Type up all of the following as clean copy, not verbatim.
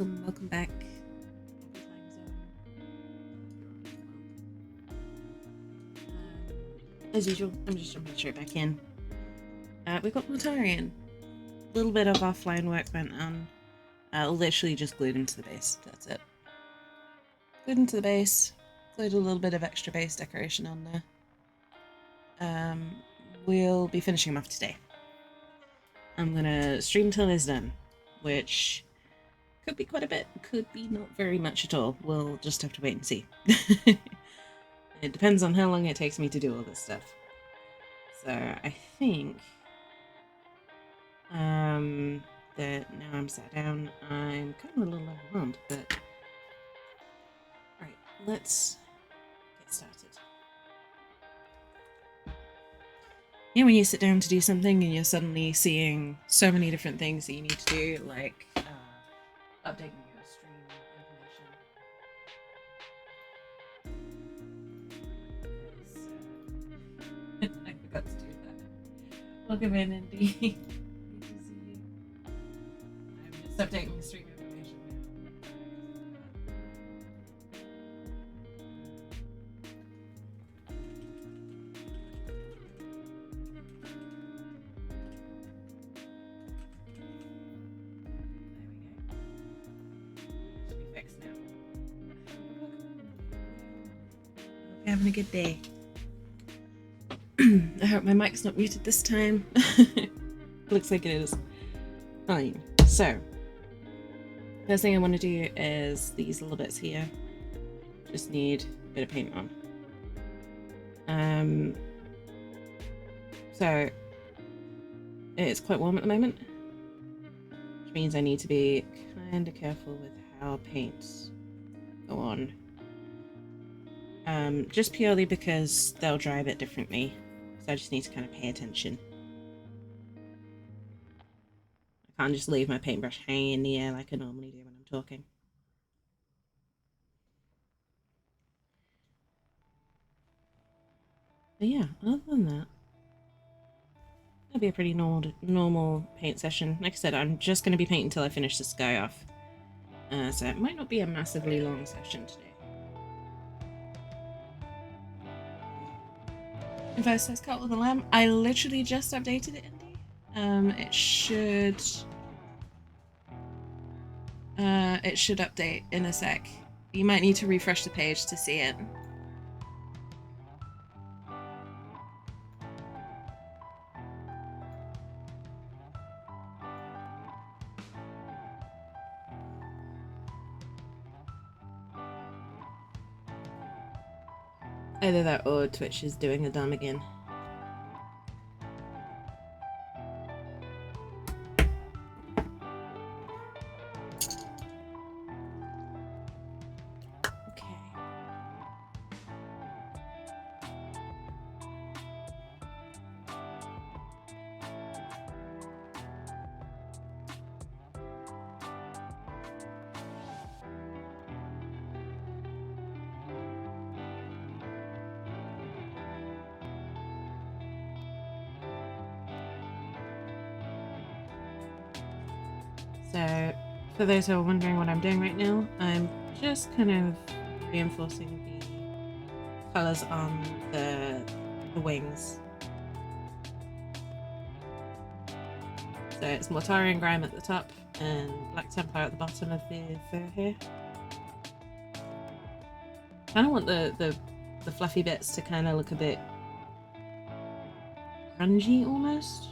welcome back. As usual, I'm just jumping straight back in. We got Mandelorian. A little bit of offline work went on. Literally just glued into the base. That's it. Glued into the base. Glued a little bit of extra base decoration on there. We'll be finishing him off today. I'm gonna stream till it's done, which could be quite a bit, could be not very much at all. We'll just have to wait and see. It depends on how long it takes me to do all this stuff. So I think that now I'm sat down, I'm kind of a little overwhelmed, but alright, let's get started. You know, when you sit down to do something and you're suddenly seeing so many different things that you need to do, like updating your stream information. I forgot to do that. Welcome in, Indy. Good to see you. I'm just updating the stream information Having a good day. I hope my mic's not muted this time. Looks like it is. Fine. So, first thing I want to do is these little bits here. Just need a bit of paint on. So, it's quite warm at the moment, which means I need to be kind of careful with how paints go on. Just purely because they'll dry a bit differently, so I just need to kind of pay attention. I can't just leave my paintbrush hanging in the air like I normally do when I'm talking. But yeah, other than that, it'll be a pretty normal paint session. Like I said, I'm just going to be painting until I finish this guy off. So it might not be a massively long session today. Info says Cut with a Lamb. I literally just updated it, Indy. It should update in a sec. You might need to refresh the page to see it. Either that or Twitch is doing a dumb again. So, for those who are wondering what I'm doing right now, I'm just kind of reinforcing the colours on the wings. So it's Mortarian Grime at the top and Black Templar at the bottom of the fur here. I kind of want the fluffy bits to kind of look a bit grungy almost.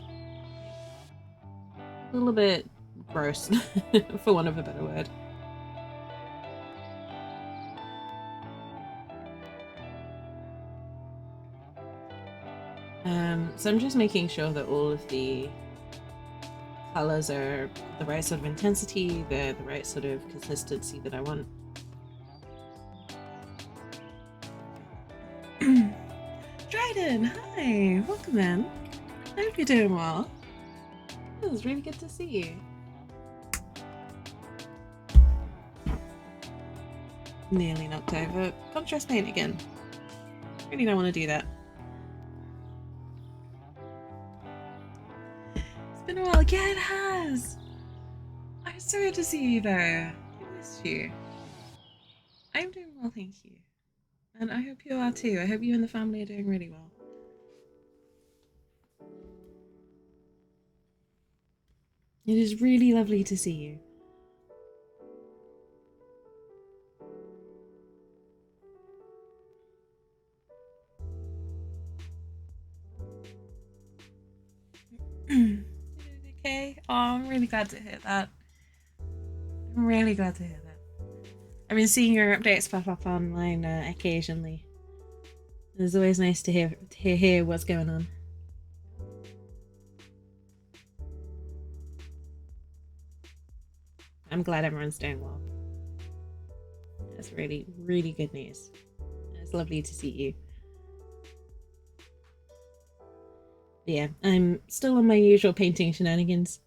A little bit gross, for want of a better word. So I'm just making sure that all of the colours are the right sort of intensity, they're the right sort of consistency that I want. Dryden, hi! Welcome in. I hope you're doing well. It was really good to see you. Nearly knocked over. Contrast paint again. Really don't want to do that. It's been a while. Yeah, it has. I'm so good to see you though. missed you. I'm doing well, thank you. And I hope you are too. I hope you and the family are doing really well. It is really lovely to see you. Okay. Oh, I'm really glad to hear that. I'm really glad to hear that. I've been seeing your updates pop up online occasionally. It's always nice to hear what's going on. I'm glad everyone's doing well. That's really, really good news. It's lovely to see you. But yeah, I'm still on my usual painting shenanigans.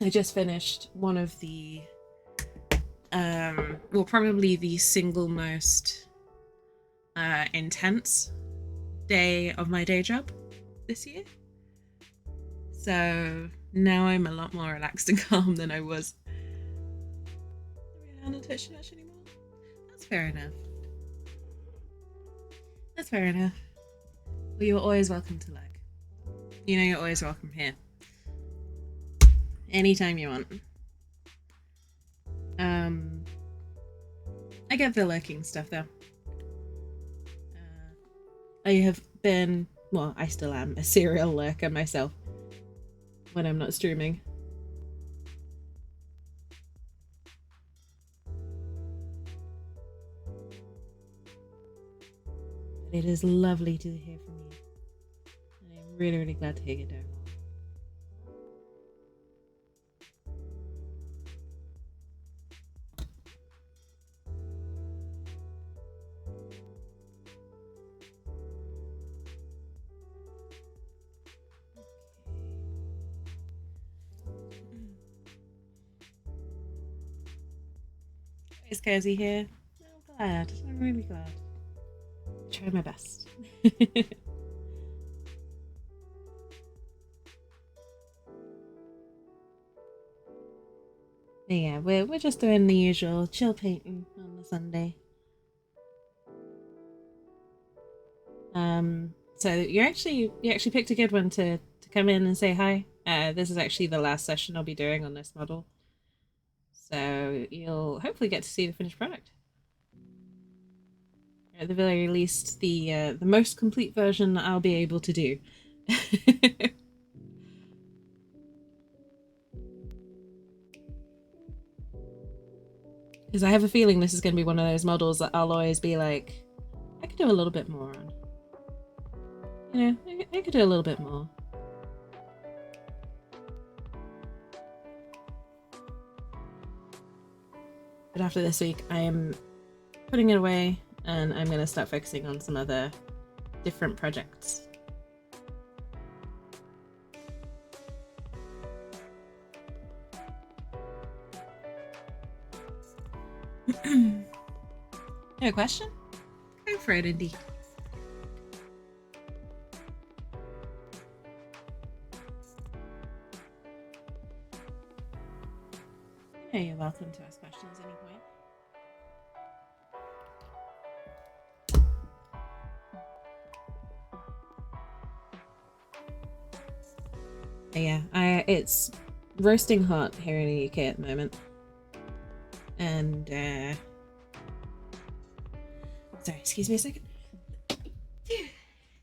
I just finished one of the well, probably the single most intense day of my day job this year. So now I'm a lot more relaxed and calm than I was. I don't touch much anymore. That's fair enough. That's fair enough. Well, you're always welcome to lurk. You know you're always welcome here. Anytime you want. I get the lurking stuff though. I have been, well, I still am a serial lurker myself when I'm not streaming. But it is lovely to hear from you. And I'm really, really glad to hear you're doing well. It's cozy here. I'm glad. I'm really glad. I try my best. Yeah, we're just doing the usual chill painting on the Sunday. So you actually picked a good one to come in and say hi. This is actually the last session I'll be doing on this model, so you'll hopefully get to see the finished product. Or at the very least, the most complete version that I'll be able to do. Because I have a feeling this is going to be one of those models that I'll always be like, I could do a little bit more on. You know, I could do a little bit more. But after this week, I am putting it away and I'm going to start focusing on some other different projects. No question? Go for it, Indy. Yeah, you're welcome to ask questions at any point. Yeah, it's roasting hot here in the UK at the moment. And sorry, excuse me a second.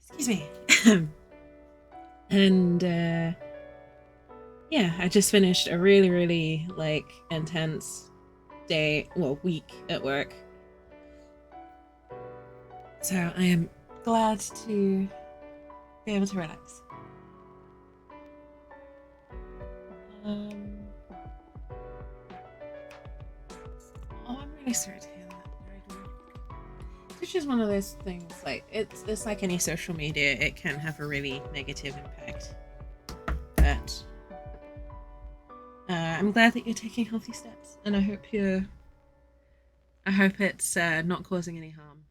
Excuse me. And yeah, I just finished a really, really like intense week at work. So I am glad to be able to relax. Oh, I'm really sorry to hear that. It's just one of those things, like it's like any social media, it can have a really negative impact. But I'm glad that you're taking healthy steps, and I hope it's not causing any harm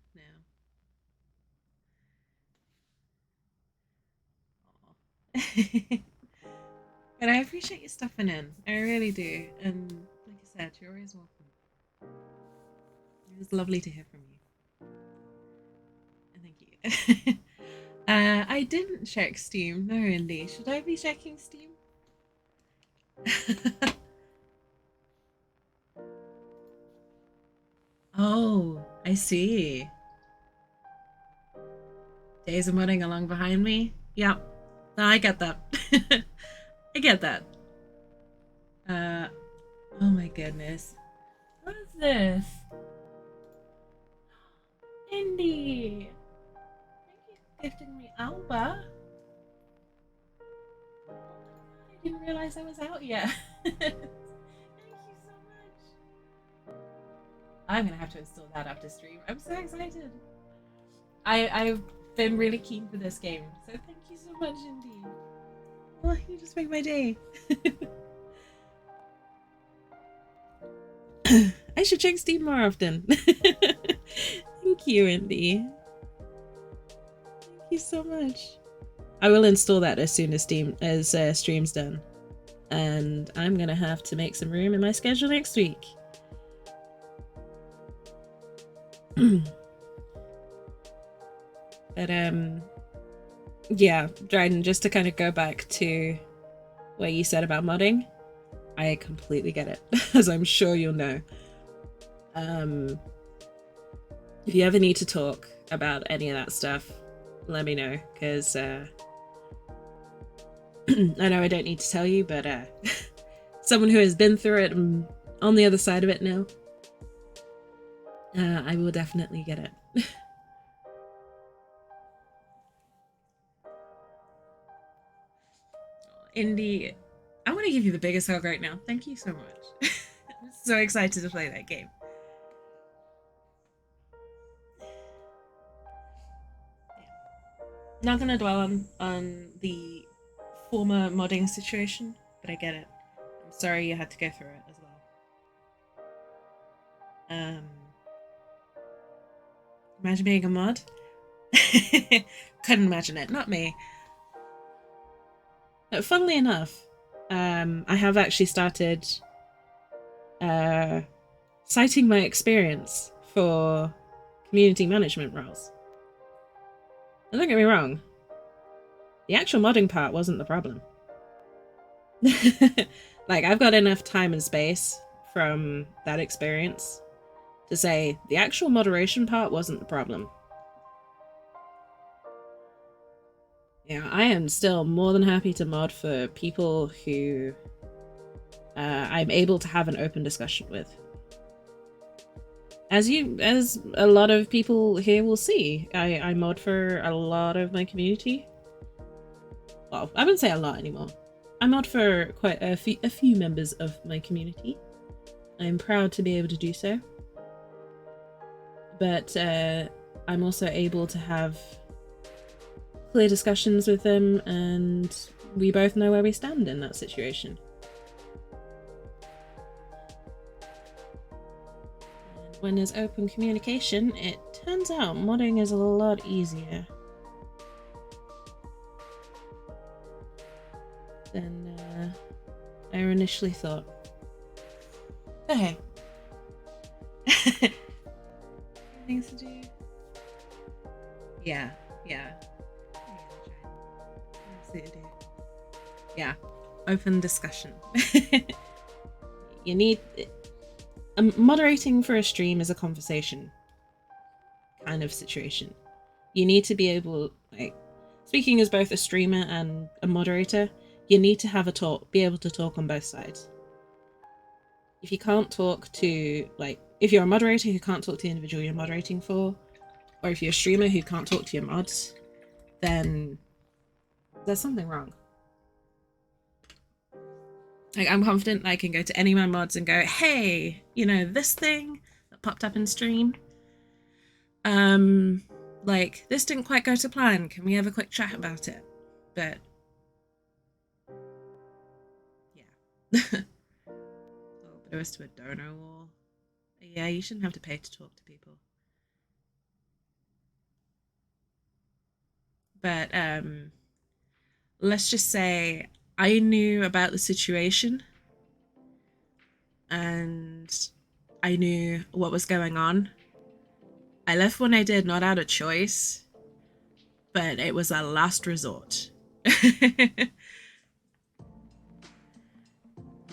now. But I appreciate you stopping in. I really do. And like I said, you're always welcome. It was lovely to hear from you. And thank you. I didn't check Steam. No, Indy. Should I be checking Steam? Oh, I see. Days of modding along behind me. Yep. No, I get that. I get that. Uh, oh my goodness. What is this? Indy! Thank you for gifting me Alba. Oh my god, I didn't realize I was out yet. Thank you so much. I'm gonna have to install that after stream. I'm so excited. I've been really keen for this game, so thank you so much, Indy. Oh, you just make my day. I should check Steam more often. Thank you, Indy. Thank you so much. I will install that as soon as stream's done, and I'm gonna have to make some room in my schedule next week. But yeah, Dryden, just to kind of go back to what you said about modding, I completely get it, as I'm sure you'll know. If you ever need to talk about any of that stuff, let me know, because I know I don't need to tell you, but someone who has been through it and on the other side of it now, I will definitely get it. Indy, I want to give you the biggest hug right now. Thank you so much. I'm so excited to play that game. Not gonna dwell on the former modding situation, but I get it. I'm sorry you had to go through it as well. Imagine being a mod. Couldn't imagine it. Not me. But funnily enough, I have actually started citing my experience for community management roles. And don't get me wrong, the actual modding part wasn't the problem. Like, I've got enough time and space from that experience to say the actual moderation part wasn't the problem. Yeah, I am still more than happy to mod for people who I'm able to have an open discussion with. As a lot of people here will see, I mod for a lot of my community. Well, I wouldn't say a lot anymore. I mod for quite a few members of my community. I'm proud to be able to do so. But I'm also able to have clear discussions with them, and we both know where we stand in that situation. And when there's open communication, it turns out modding is a lot easier than I initially thought. Okay. Things to do. Yeah. Absolutely do. Yeah. Open discussion. You need moderating for a stream is a conversation kind of situation. You need to be able, like, speaking as both a streamer and a moderator, you need to have be able to talk on both sides. If you can't talk to, like, if you're a moderator who can't talk to the individual you're moderating for, or if you're a streamer who can't talk to your mods, then there's something wrong. Like, I'm confident I can go to any of my mods and go, hey, you know, this thing that popped up in stream, like, this didn't quite go to plan. Can we have a quick chat about it? But yeah. Oh, but it was to a donor war. Yeah, you shouldn't have to pay to talk to people. But let's just say I knew about the situation and I knew what was going on. I left when I did, not out of choice, but it was a last resort.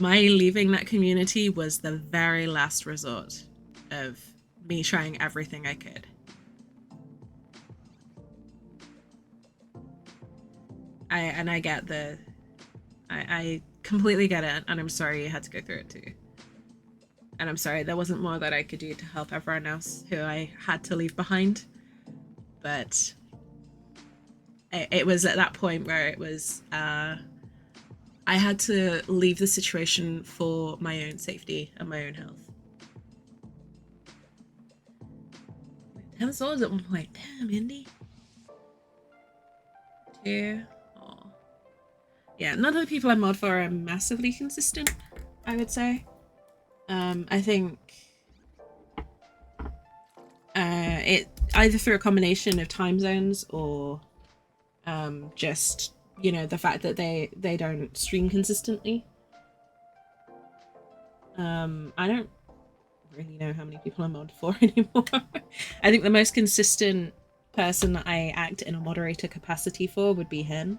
My leaving that community was the very last resort of me trying everything I could. I get I completely get it, and I'm sorry you had to go through it too. And I'm sorry there wasn't more that I could do to help everyone else who I had to leave behind. But it was at that point where it was I had to leave the situation for my own safety and my own health. 10 swords at one point. Damn, Indy. 2. Oh. Yeah, none of the people I mod for are massively consistent, I would say. I think it either through a combination of time zones or just, you know, the fact that they don't stream consistently. I don't really know how many people I'm mod for anymore. I think the most consistent person that I act in a moderator capacity for would be Hen.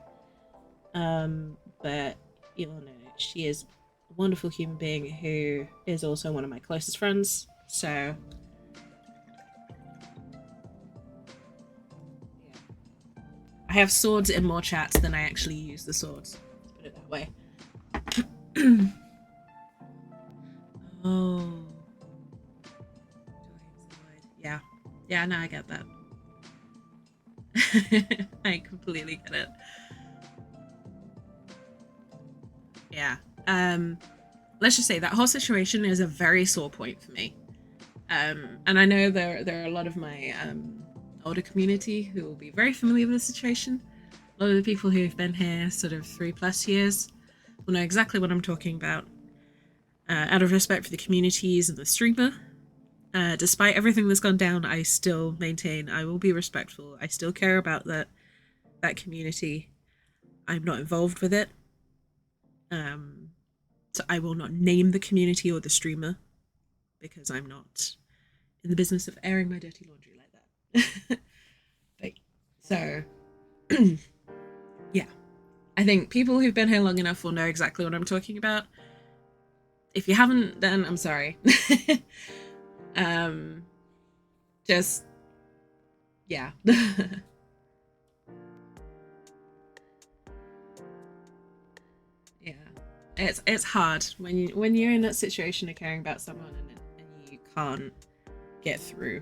But you all know she is a wonderful human being who is also one of my closest friends. So yeah. I have swords in more chats than I actually use the swords. Let's put it that way. Oh. Yeah. Yeah, no, I get that. I completely get it. Yeah. Let's just say that whole situation is a very sore point for me. And I know there are a lot of my older community who will be very familiar with the situation. A lot of the people who've been here sort of 3+ years will know exactly what I'm talking about. Out of respect for the communities and the streamer, despite everything that's gone down, I still maintain I will be respectful. I still care about that community. I'm not involved with it. So I will not name the community or the streamer because I'm not in the business of airing my dirty laundry like that. But, so, yeah. I think people who've been here long enough will know exactly what I'm talking about. If you haven't, then I'm sorry. Just, yeah. Yeah. It's hard when you're in that situation of caring about someone and you can't get through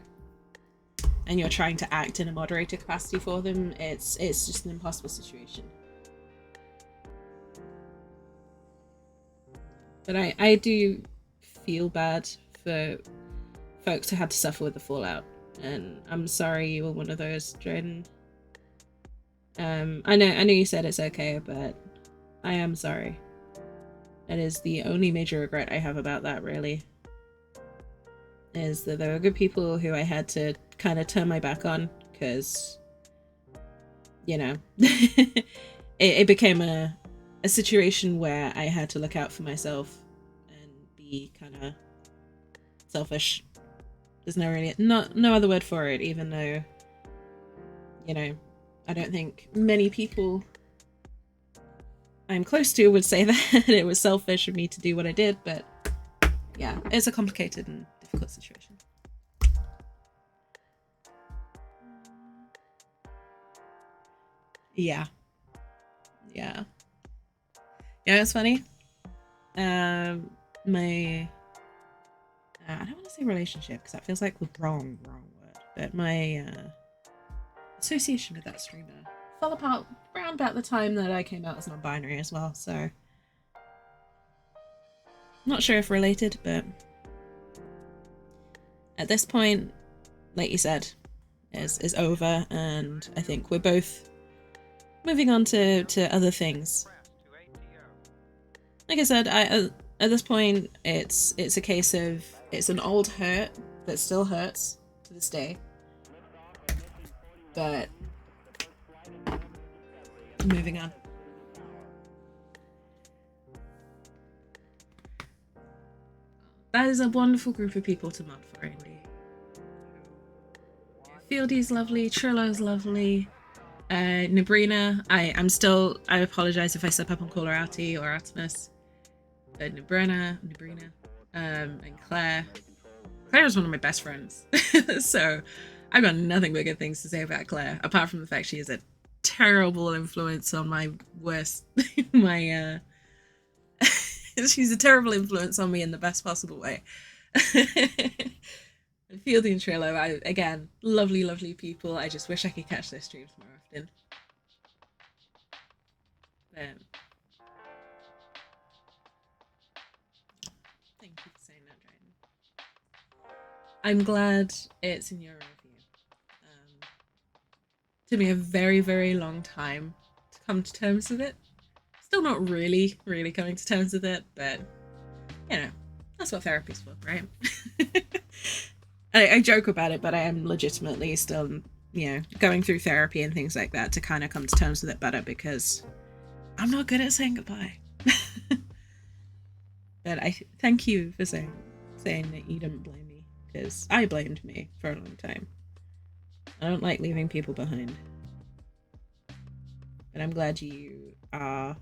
and you're trying to act in a moderator capacity for them. It's just an impossible situation. But I do feel bad for folks who had to suffer with the fallout, and I'm sorry you were one of those, Drayden. I know you said it's okay, but I am sorry. That is the only major regret I have about that, really. Is that there were good people who I had to kind of turn my back on because, you know, it became a situation where I had to look out for myself and be kind of selfish. There's no other word for it, even though, you know, I don't think many people I'm close to would say that it was selfish of me to do what I did, but yeah, it's a complicated and difficult situation. Yeah. Yeah. Yeah, it's funny. My I don't want to say relationship because that feels like the wrong word, but my association with that streamer fell apart around about the time that I came out as non-binary as well, so not sure if related, but at this point, like you said, is over, and I think we're both moving on to other things. Like I said, at this point, it's a case of it's an old hurt that still hurts to this day, but moving on. that is a wonderful group of people to mod for, Andy. Fieldy's lovely, Trillo's lovely, Nabrina. I apologize if I slip up on call her Artie or Artemis. But Nabrina, and Claire. Claire is one of my best friends. So I've got nothing but good things to say about Claire, apart from the fact she is a terrible influence on my worst she's a terrible influence on me in the best possible way. Fieldy and Trillo, again, lovely people. I just wish I could catch their streams more often. Thank you for saying that, Dryden. I'm glad it's in your review. Took me a very long time to come to terms with it. Still not really coming to terms with it, but you know, that's what therapy's for, right? I joke about it, but I am legitimately still, you know, going through therapy and things like that to kind of come to terms with it better, because I'm not good at saying goodbye. But I thank you for saying that you didn't blame me, because I blamed me for a long time. I don't like leaving people behind. But I'm glad you are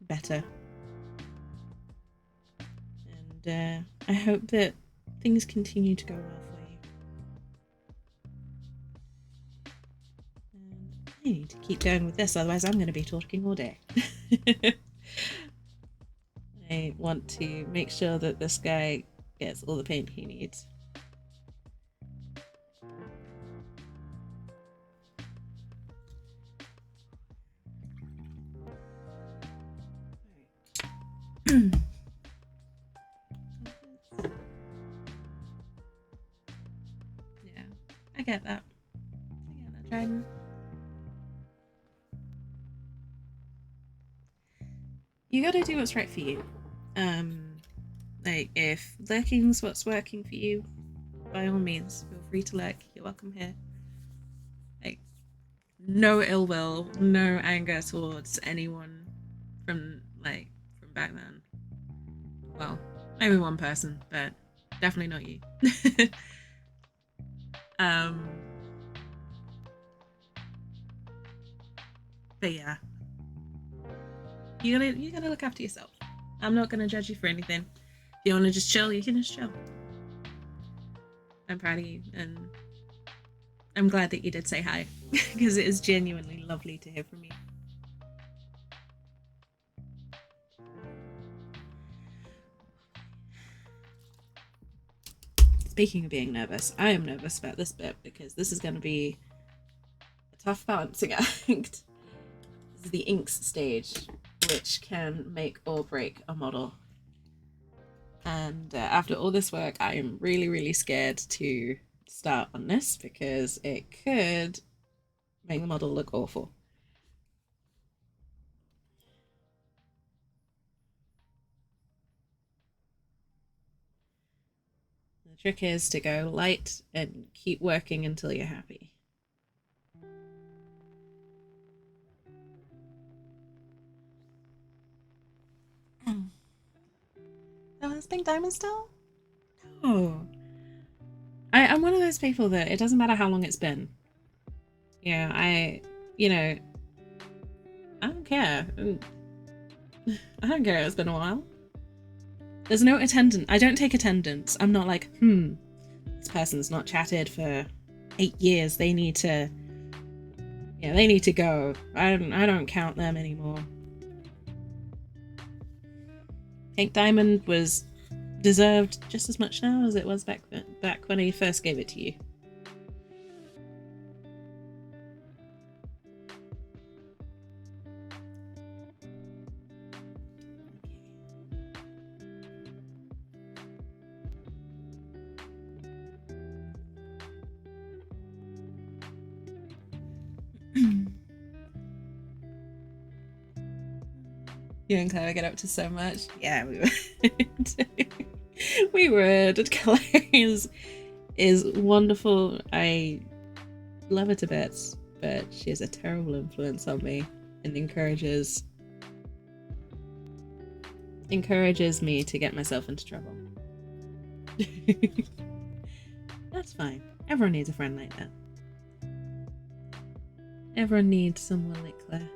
better. And I hope that things continue to go well for you. And I need to keep going with this, otherwise I'm going to be talking all day. I want to make sure that this guy gets all the paint he needs. Yeah, I get that. Dryden. You gotta do what's right for you. Like, if lurking's what's working for you, by all means, feel free to lurk. You're welcome here. Like, no ill will, no anger towards anyone from back then. Well, maybe one person, but definitely not you. But yeah, you gotta look after yourself. I'm not gonna judge you for anything. If you want to just chill, you can just chill. I'm proud of you, and I'm glad that you did say hi, because it is genuinely lovely to hear from you. Speaking of being nervous, I am nervous about this bit, because this is going to be a tough balancing act. This is the inks stage, which can make or break a model. And after all this work, I am really scared to start on this, because it could make the model look awful. The trick is to go light and keep working until you're happy. Oh, is Pink Diamond still? No. I'm one of those people that it doesn't matter how long it's been. Yeah, I don't care. I don't care, it's been a while. There's no attendance. I don't take attendance. I'm not like, this person's not chatted for 8 years. They need to go. I don't count them anymore. Pink Diamond was deserved just as much now as it was back when he first gave it to you. You and Claire get up to so much. Yeah, we would. We would. Claire is wonderful. I love her to bits, but she has a terrible influence on me and encourages me to get myself into trouble. That's fine. Everyone needs a friend like that. Everyone needs someone like Claire.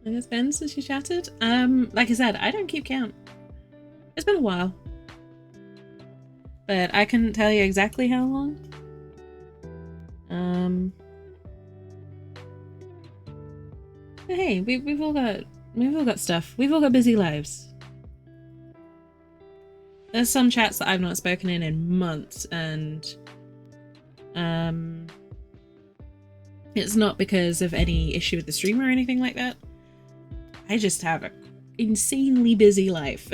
I guess Ben, since you chatted, like I said, I don't keep count. It's been a while, but I couldn't tell you exactly how long. But hey, we've all got stuff. We've all got busy lives. There's some chats that I've not spoken in months, and it's not because of any issue with the stream or anything like that. I just have an insanely busy life.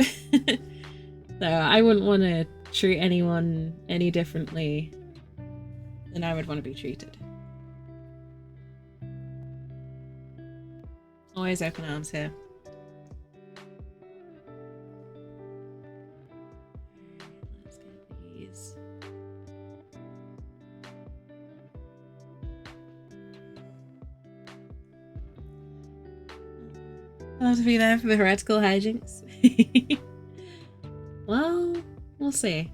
So I wouldn't want to treat anyone any differently than I would want to be treated. Always open arms here. Let's get these. I'll have to be there for the heretical hijinks. Well, we'll see.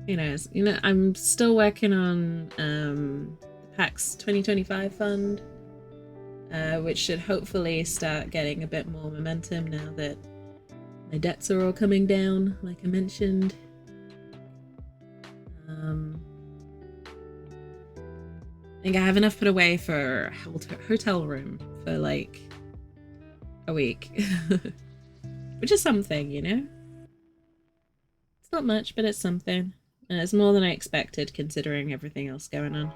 Who knows? You know, I'm still working on PAX 2025 fund, which should hopefully start getting a bit more momentum now that my debts are all coming down, like I mentioned. I think I have enough put away for a hotel room for like a week. Which is something, you know? It's not much, but it's something. And it's more than I expected considering everything else going on.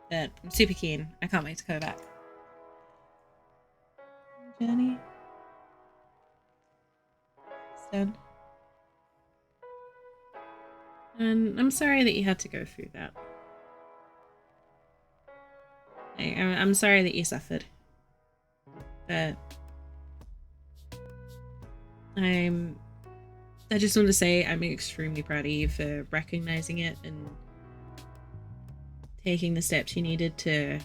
But I'm super keen. I can't wait to go back. Jenny? It's done. And I'm sorry that you had to go through that. I'm sorry that you suffered. But I just want to say I'm extremely proud of you for recognizing it and taking the steps you needed to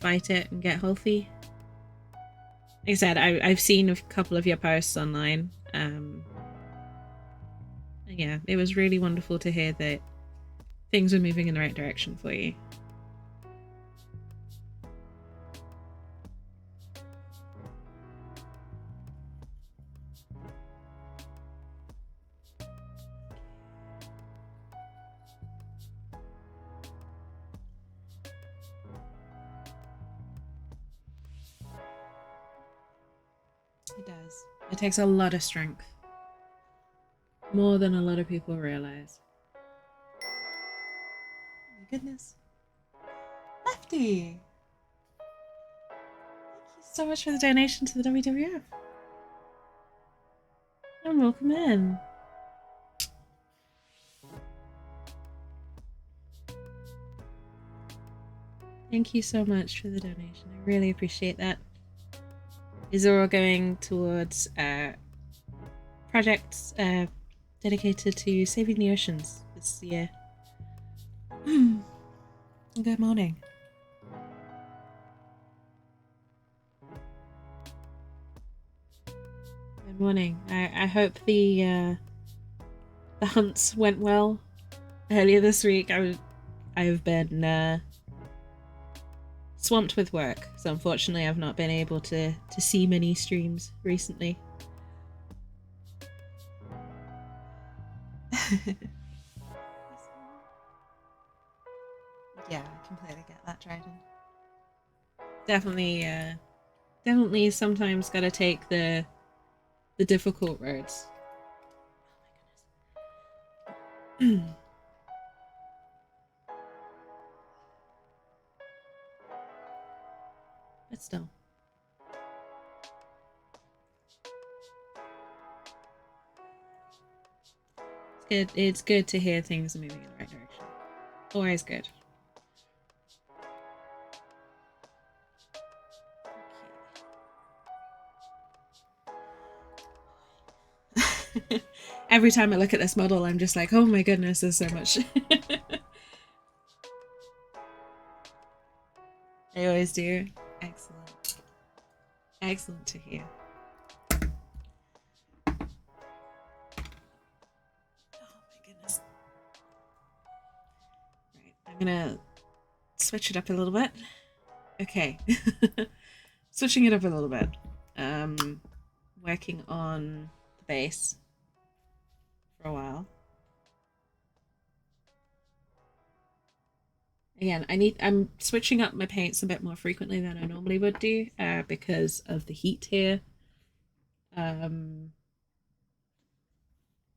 fight it and get healthy. Like I said, I've seen a couple of your posts online. Yeah, it was really wonderful to hear that things were moving in the right direction for you. It does. It takes a lot of strength. More than a lot of people realize. Oh my goodness. Lefty! Thank you so much for the donation to the WWF. And welcome in. Thank you so much for the donation. I really appreciate that. These are all going towards projects dedicated to saving the oceans this year. Good morning. Good morning. I hope the hunts went well earlier this week. I've been swamped with work, so unfortunately I've not been able to see many streams recently. Yeah, I completely get that, Dryden. Definitely sometimes gotta take the difficult roads. Oh my goodness. But still. It's good to hear things are moving in the right direction. Always good. Every time I look at this model, I'm just like, oh my goodness, there's so much. I always do. Excellent. Excellent to hear. Oh my goodness. Right, I'm gonna switch it up a little bit. Okay. Switching it up a little bit. Working on the base for a while. Again, I'm switching up my paints a bit more frequently than I normally would do, because of the heat here.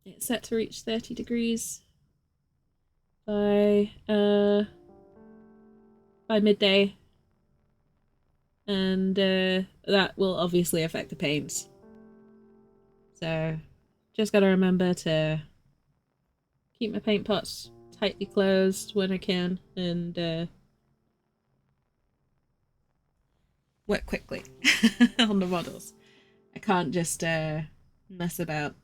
It's set to reach 30 degrees by midday, and that will obviously affect the paints. So just gotta remember to keep my paint pots tightly closed when I can, and work quickly on the models. I can't just mess about.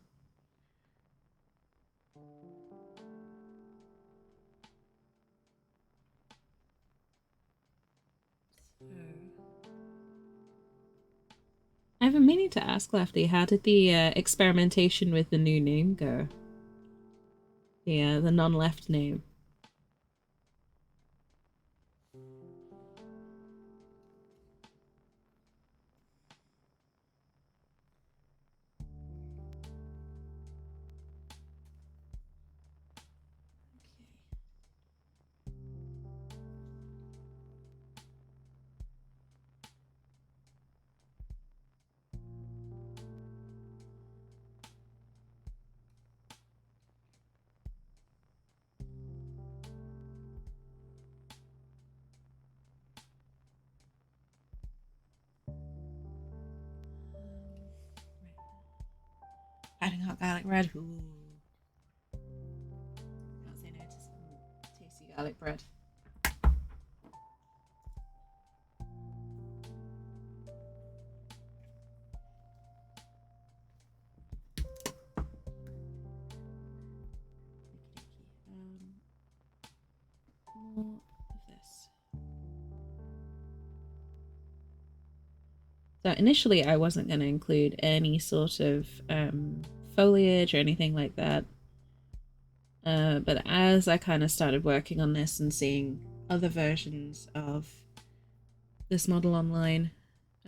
I've been meaning to ask Lefty, how did the experimentation with the new name go? The non-left name. Adding hot garlic bread. Ooh. Can't say no to some tasty garlic bread. More of this. So initially I wasn't going to include any sort of foliage or anything like that. But as I kind of started working on this and seeing other versions of this model online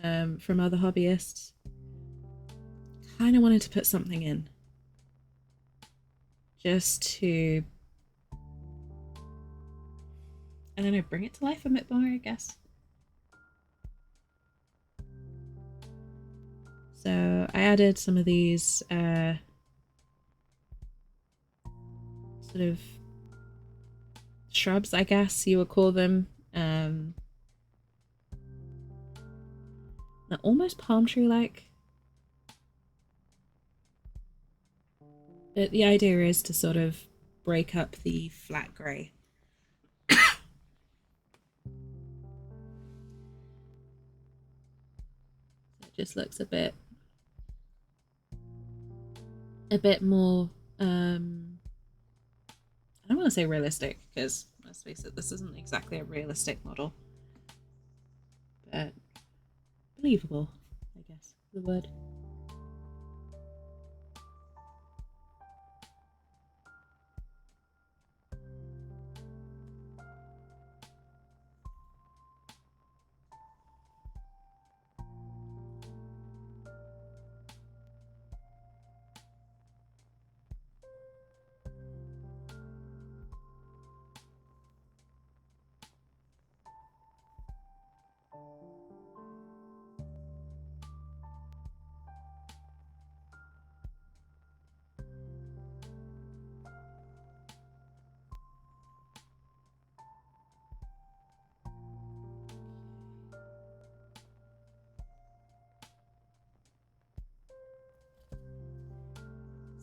from other hobbyists, kind of wanted to put something in. Just to, I don't know, bring it to life a bit more, I guess. So I added some of these sort of shrubs, I guess you would call them. They're almost palm tree-like. But the idea is to sort of break up the flat grey. It just looks a bit more I don't want to say realistic, because let's face it, this isn't exactly a realistic model, but believable, I guess the word.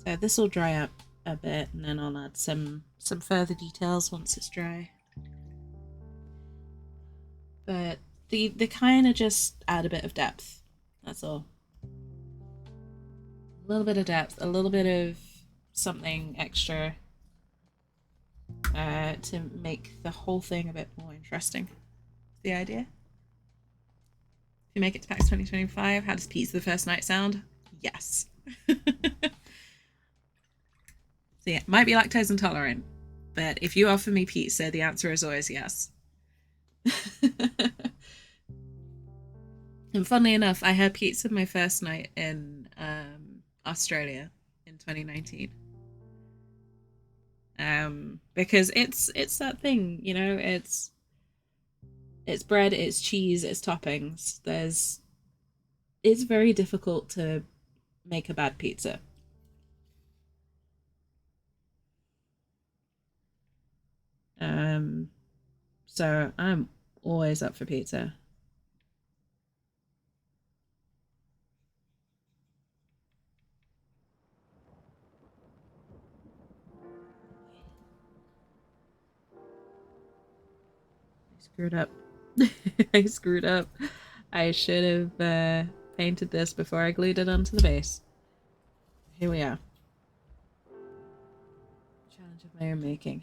So this will dry up a bit, and then I'll add some further details once it's dry. But they kind of just add a bit of depth, that's all. A little bit of depth, a little bit of something extra to make the whole thing a bit more interesting. The idea. If you make it to PAX 2025, how does pizza the first night sound? Yes. So yeah, might be lactose intolerant, but if you offer me pizza, the answer is always yes. And funnily enough, I had pizza my first night in Australia in 2019. Because it's that thing, you know, it's bread, it's cheese, it's toppings. It's very difficult to make a bad pizza. Um, so I'm always up for pizza. I screwed up. I screwed up. I should have painted this before I glued it onto the base. Here we are. Challenge of my own making.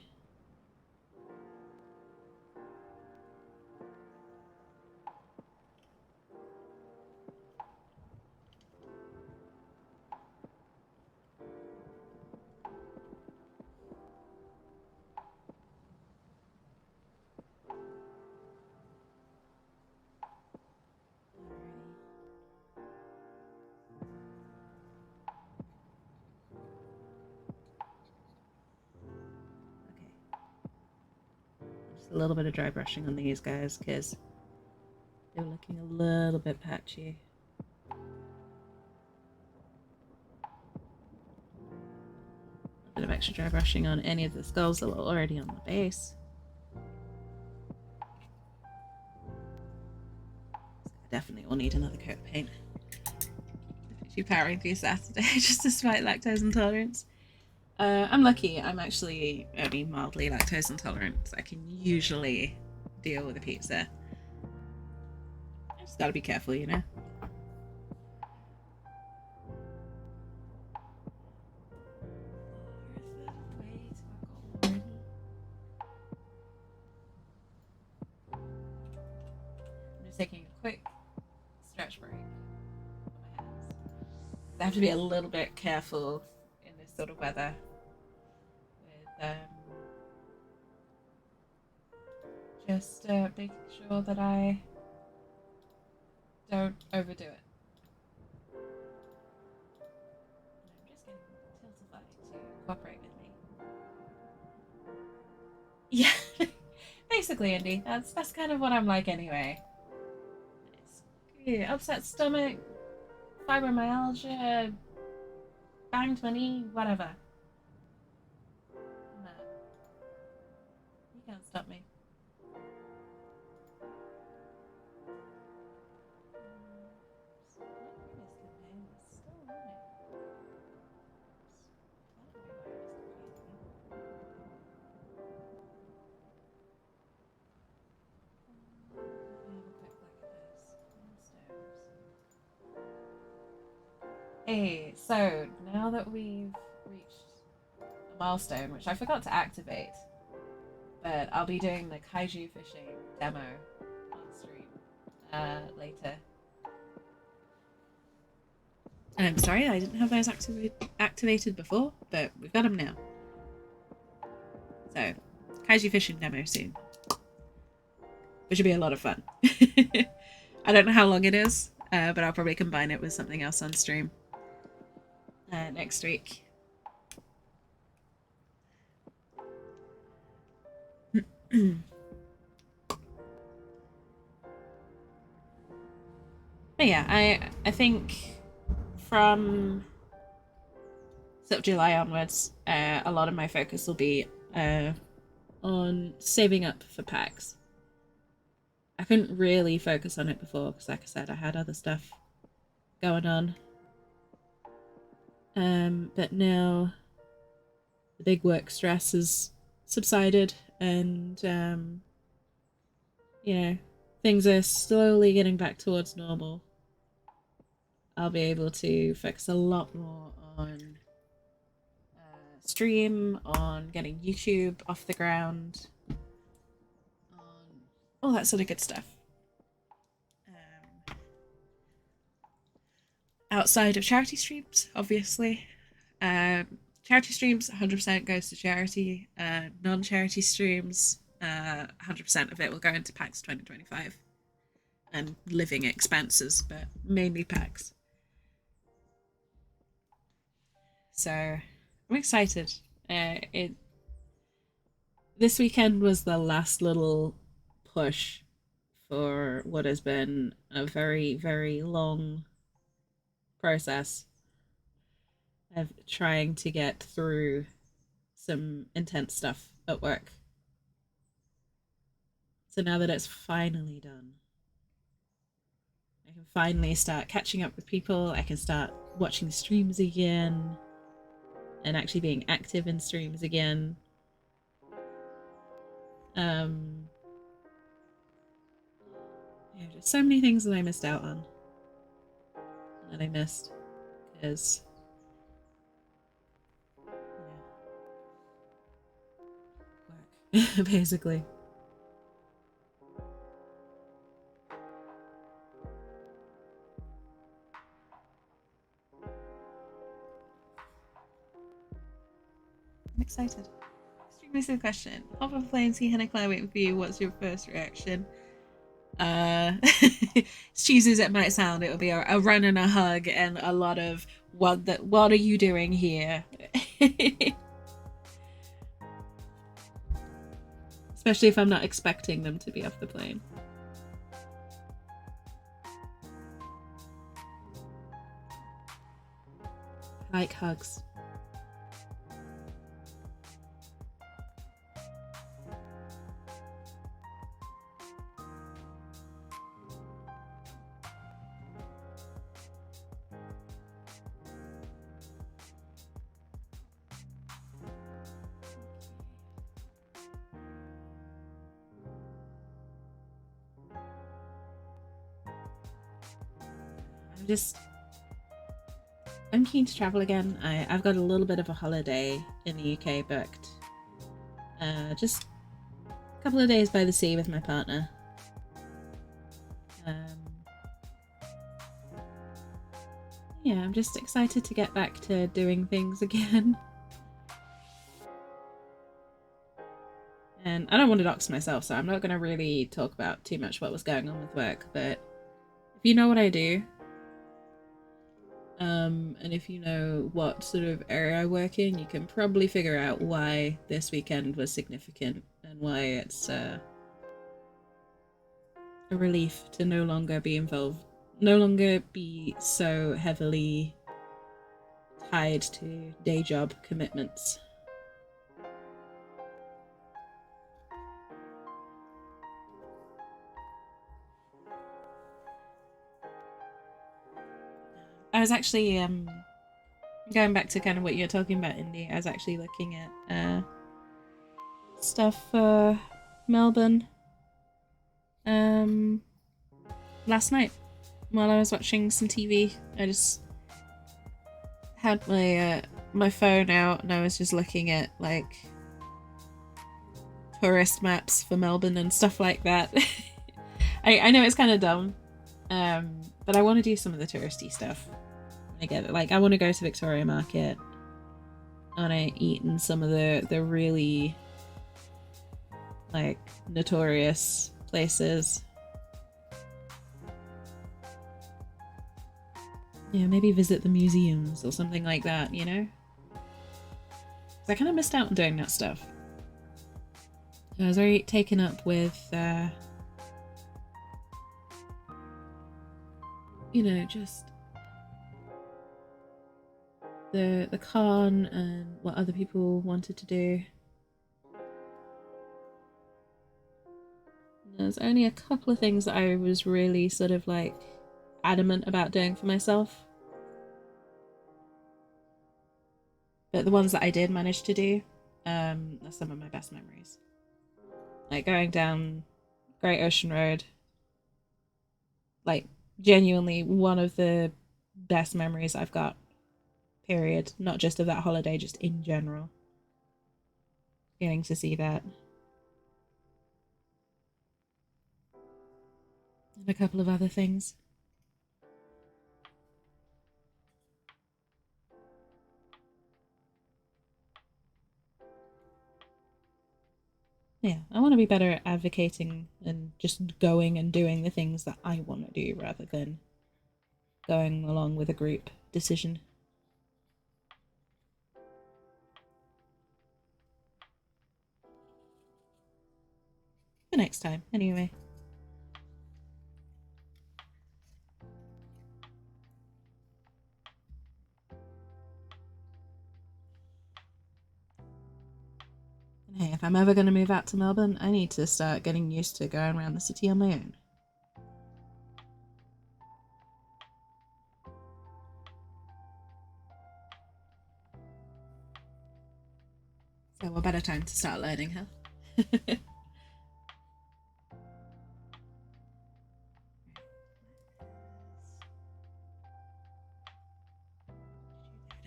A little bit of dry brushing on these guys because they're looking a little bit patchy. A bit of extra dry brushing on any of the skulls that were already on the base. Definitely will need another coat of paint. She's powering through Saturday just despite lactose intolerance. I'm lucky. I'm actually only mildly lactose intolerant, so I can usually deal with a pizza. I just gotta be careful, you know. I'm just taking a quick stretch break for my hands. I have to be a little bit careful in this sort of weather with just making sure that I don't overdo it. I'm just getting Tiltify to cooperate with me. Yeah, basically, Indy. That's kind of what I'm like anyway. It's upset stomach, fibromyalgia, banged my knee, whatever. No, you can't stop me. Hey, so now that we've reached a milestone, which I forgot to activate, but I'll be doing the kaiju fishing demo on stream later. I'm sorry I didn't have those activated before, but we've got them now. So, kaiju fishing demo soon, which will be a lot of fun. I don't know how long it is, but I'll probably combine it with something else on stream next week. But yeah, I think from sort of July onwards, a lot of my focus will be on saving up for packs. I couldn't really focus on it before because, like I said, I had other stuff going on. But now the big work stress has subsided, and you know, things are slowly getting back towards normal. I'll be able to focus a lot more on stream, on getting YouTube off the ground, on all that sort of good stuff. Outside of charity streams, obviously. Charity streams, 100% goes to charity. Non-charity streams, 100% of it will go into PAX 2025 and living expenses, but mainly PAX. So I'm excited. This weekend was the last little push for what has been a very, very long process of trying to get through some intense stuff at work. So now that it's finally done, I can finally start catching up with people. I can start watching streams again and actually being active in streams again. Yeah, just so many things that I missed out on. That I missed because work, basically. I'm excited. Extremely silly question. Hop off a plane, see Hannah Claire waiting for you. What's your first reaction? As cheesy as it might sound, it will be a run and a hug and a lot of what are you doing here? Especially if I'm not expecting them to be off the plane. I like hugs. I'm keen to travel again. I've got a little bit of a holiday in the UK booked. Just a couple of days by the sea with my partner. Yeah, I'm just excited to get back to doing things again. And I don't want to dox myself, so I'm not going to really talk about too much what was going on with work, but if you know what I do, and if you know what sort of area I work in, you can probably figure out why this weekend was significant and why it's a relief to no longer be involved, no longer be so heavily tied to day job commitments. I was actually going back to kind of what you're talking about, Indy. I was actually looking at stuff for Melbourne last night while I was watching some TV. I just had my phone out and I was just looking at like tourist maps for Melbourne and stuff like that. I know it's kind of dumb, but I want to do some of the touristy stuff. I get it. Like, I want to go to Victoria Market. I want to eat in some of the really like notorious places. Yeah, maybe visit the museums or something like that, you know? Because I kind of missed out on doing that stuff. I was very taken up with, you know, just the con and what other people wanted to do. There's only a couple of things that I was really sort of like adamant about doing for myself. But the ones that I did manage to do, are some of my best memories. Like going down Great Ocean Road. Like, genuinely one of the best memories I've got, period. Not just of that holiday, just in general. Getting to see that. And a couple of other things. Yeah, I want to be better at advocating and just going and doing the things that I want to do rather than going along with a group decision. For next time, anyway. And hey, if I'm ever going to move out to Melbourne, I need to start getting used to going around the city on my own. So what better time to start learning, huh? There it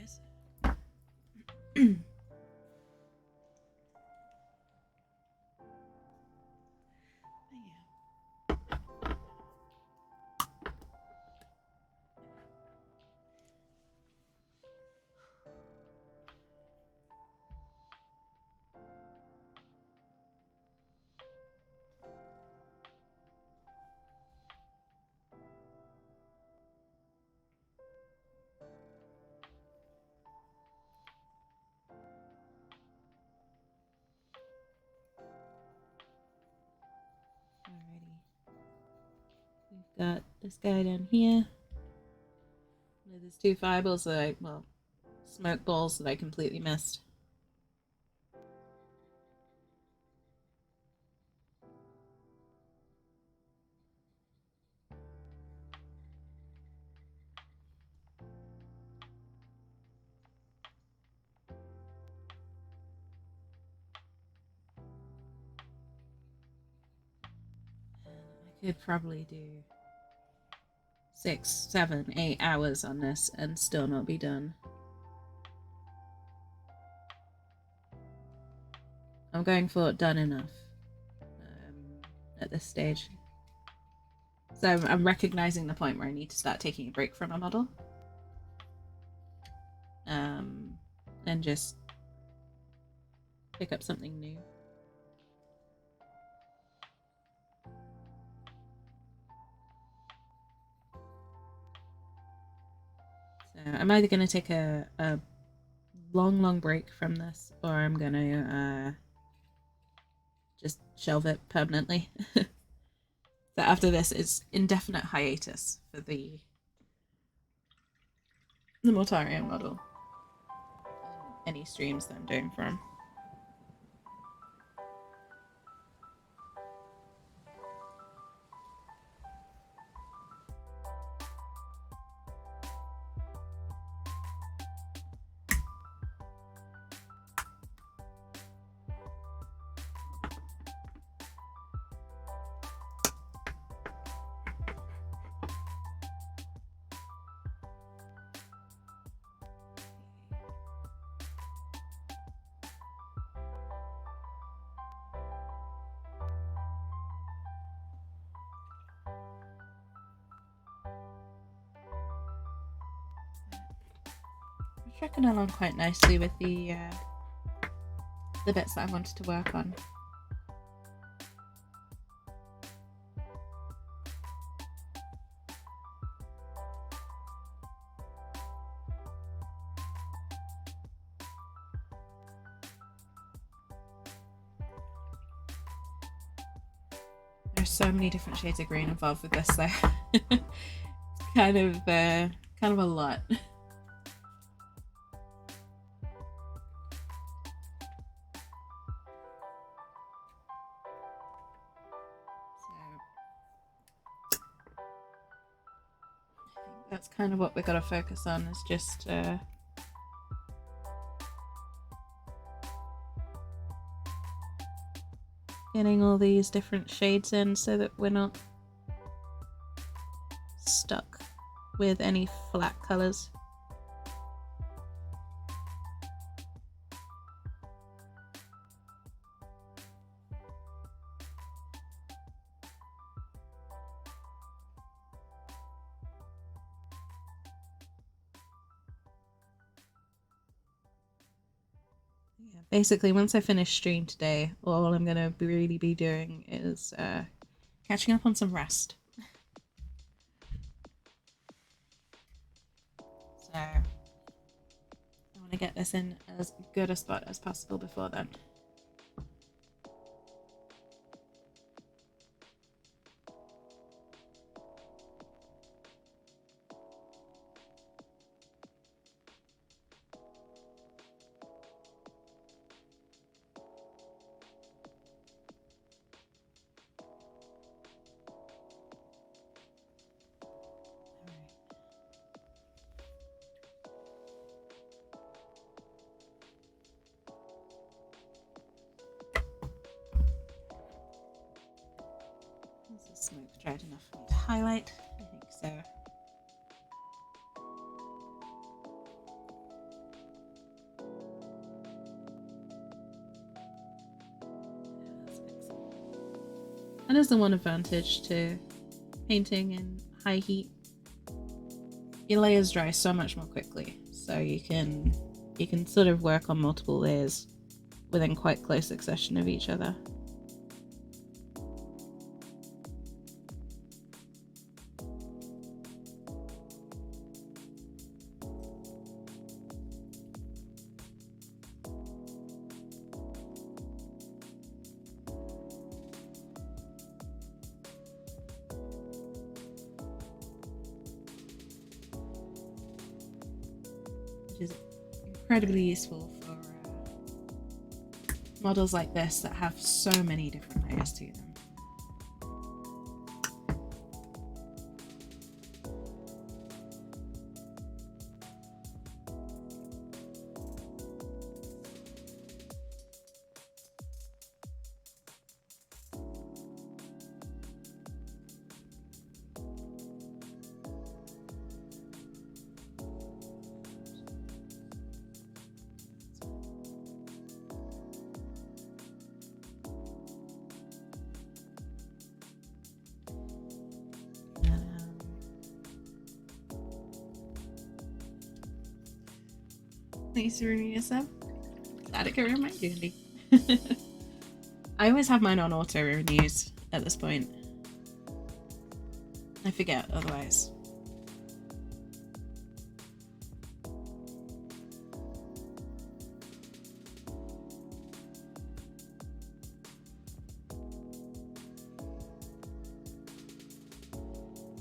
is. Alrighty. We've got this guy down here. There's 2 fireballs that smoke balls that I completely missed. I could probably do 6, 7, 8 hours on this and still not be done. I'm going for done enough at this stage. So I'm recognizing the point where I need to start taking a break from a model. And just pick up something new. So I'm either going to take a long break from this, or I'm going to just shelve it permanently. So after this is indefinite hiatus for the Mortarion model. Any streams that I'm doing from. Tracking along quite nicely with the bits that I wanted to work on. There's so many different shades of green involved with this, so it's kind of a lot. That's kind of what we've got to focus on, is just getting all these different shades in so that we're not stuck with any flat colours. Yeah, basically, once I finish stream today, all I'm gonna really be doing is catching up on some rest. So I want to get this in as good a spot as possible before then. Is the smoke dried enough for me to highlight? I think so. That is the one advantage to painting in high heat. Your layers dry so much more quickly, so you can sort of work on multiple layers within quite close succession of each other. Which is incredibly useful for models like this that have so many different layers to them. Thanks for reading yourself. Glad I could remind you, Andy. I always have mine on auto renews at this point. I forget otherwise.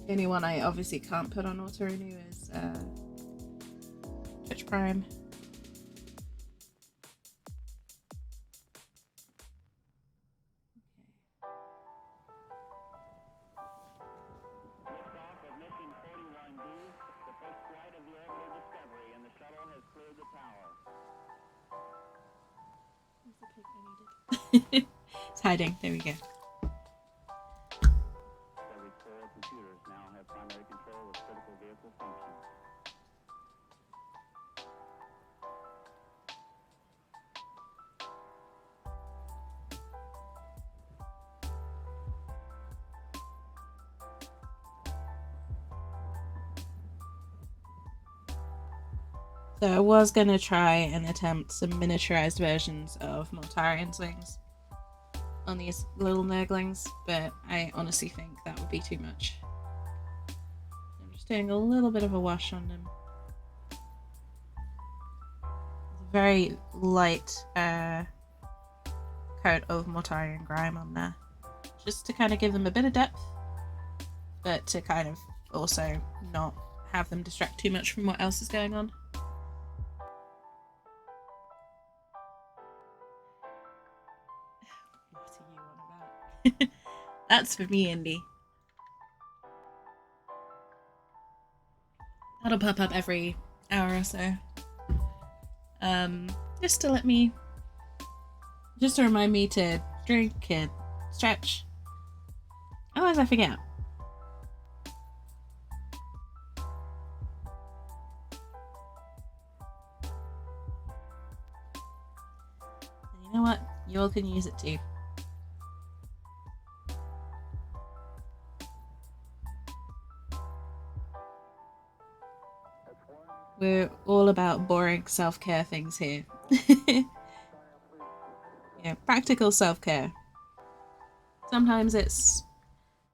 The only one I obviously can't put on auto renew is Twitch Prime. It's hiding. There we go. Every core computers now have primary control of critical vehicle functions. So I was going to try and attempt some miniaturized versions of Mortarian's wings on these little Nurglings, but I honestly think that would be too much. I'm just doing a little bit of a wash on them. Very light coat of Mortarian grime on there, just to kind of give them a bit of depth, but to kind of also not have them distract too much from what else is going on. What are you on about? That's for me, Indy. That'll pop up every hour or so. Just to remind me to drink and stretch. Otherwise I forget. You know what? You all can use it too. We're all about boring self-care things here. Yeah, practical self-care. Sometimes it's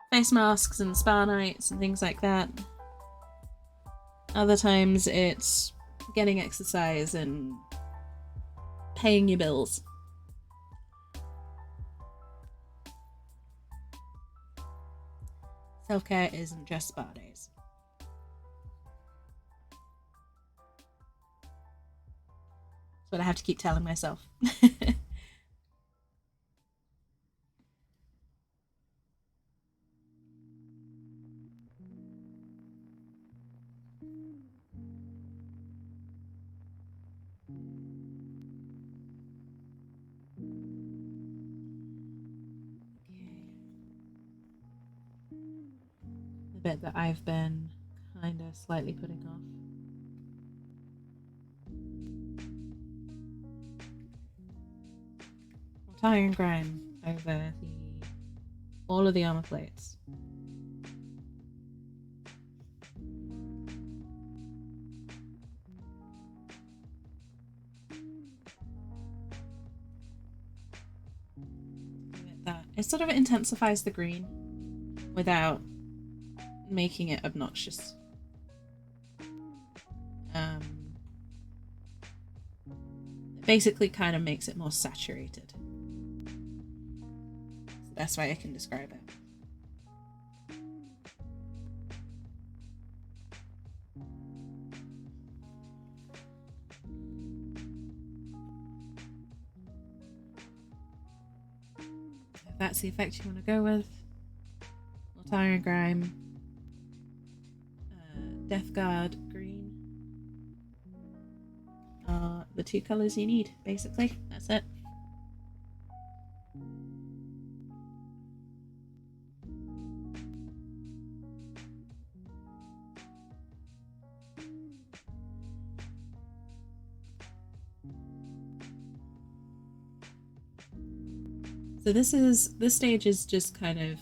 face masks and spa nights and things like that. Other times it's getting exercise and paying your bills. Self-care isn't just spa days. That's what I have to keep telling myself. The bit that I've been kind of slightly putting off. Tire and grime over all of the armor plates. It sort of intensifies the green without making it obnoxious. It basically kind of makes it more saturated. It's the best way I can describe it. If that's the effect you want to go with, Tire and Grime, Death Guard green are the two colours you need, basically. That's it. So this stage is just kind of,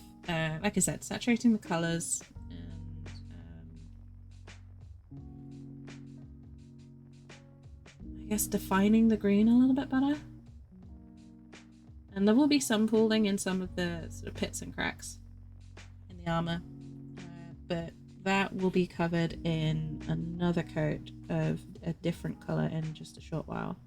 like I said, saturating the colours and I guess defining the green a little bit better. And there will be some pooling in some of the sort of pits and cracks in the armour, but that will be covered in another coat of a different colour in just a short while.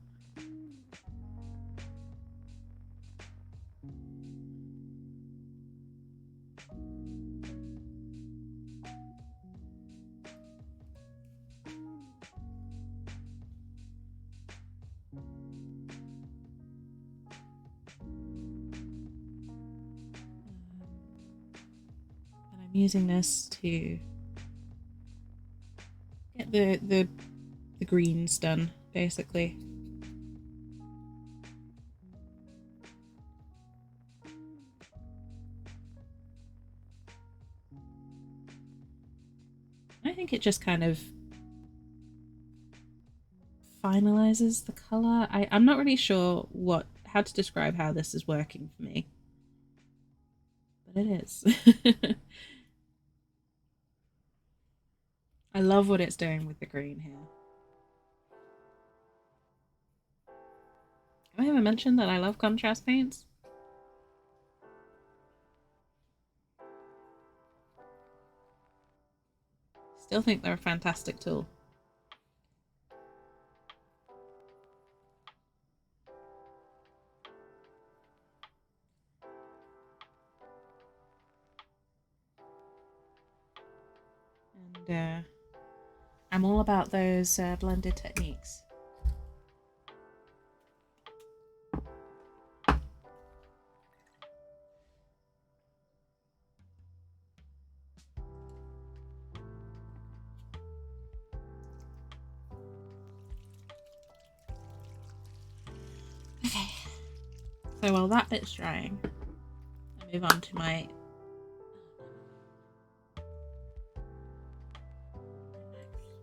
I'm using this to get the greens done, basically. I think it just kind of finalizes the color. I'm not really sure how to describe how this is working for me, but it is. I love what it's doing with the green here. Have I ever mentioned that I love contrast paints? Still think they're a fantastic tool. And I'm all about those blended techniques. Okay, so while that bit's drying, I move on to my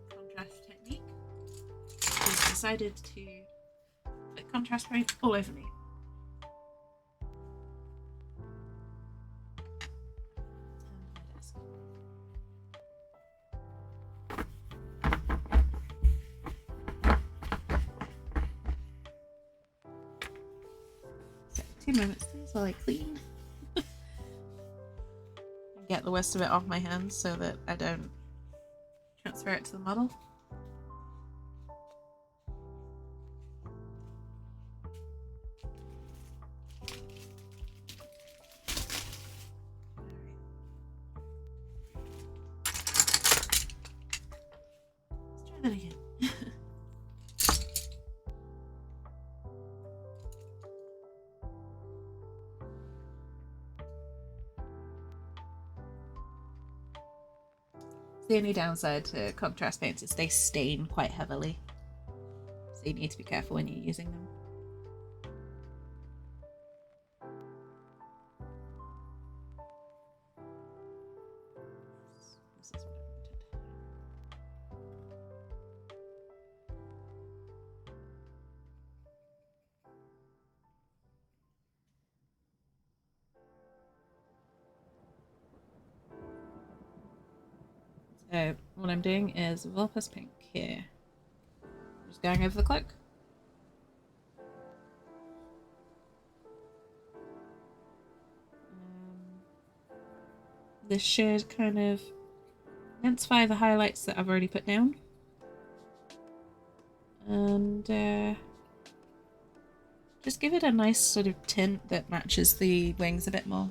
contrast technique. I've decided to put contrast paint all over me. 2 moments please while I clean. Get the rest of it off my hands so that I don't transfer it to the model. Let's try that again. The only downside to contrast paints is they stain quite heavily, so you need to be careful when you're using them. This is what I wanted. So what I'm doing is Vulpes Pink here. Just going over the cloak. This should kind of intensify the highlights that I've already put down. And just give it a nice sort of tint that matches the wings a bit more.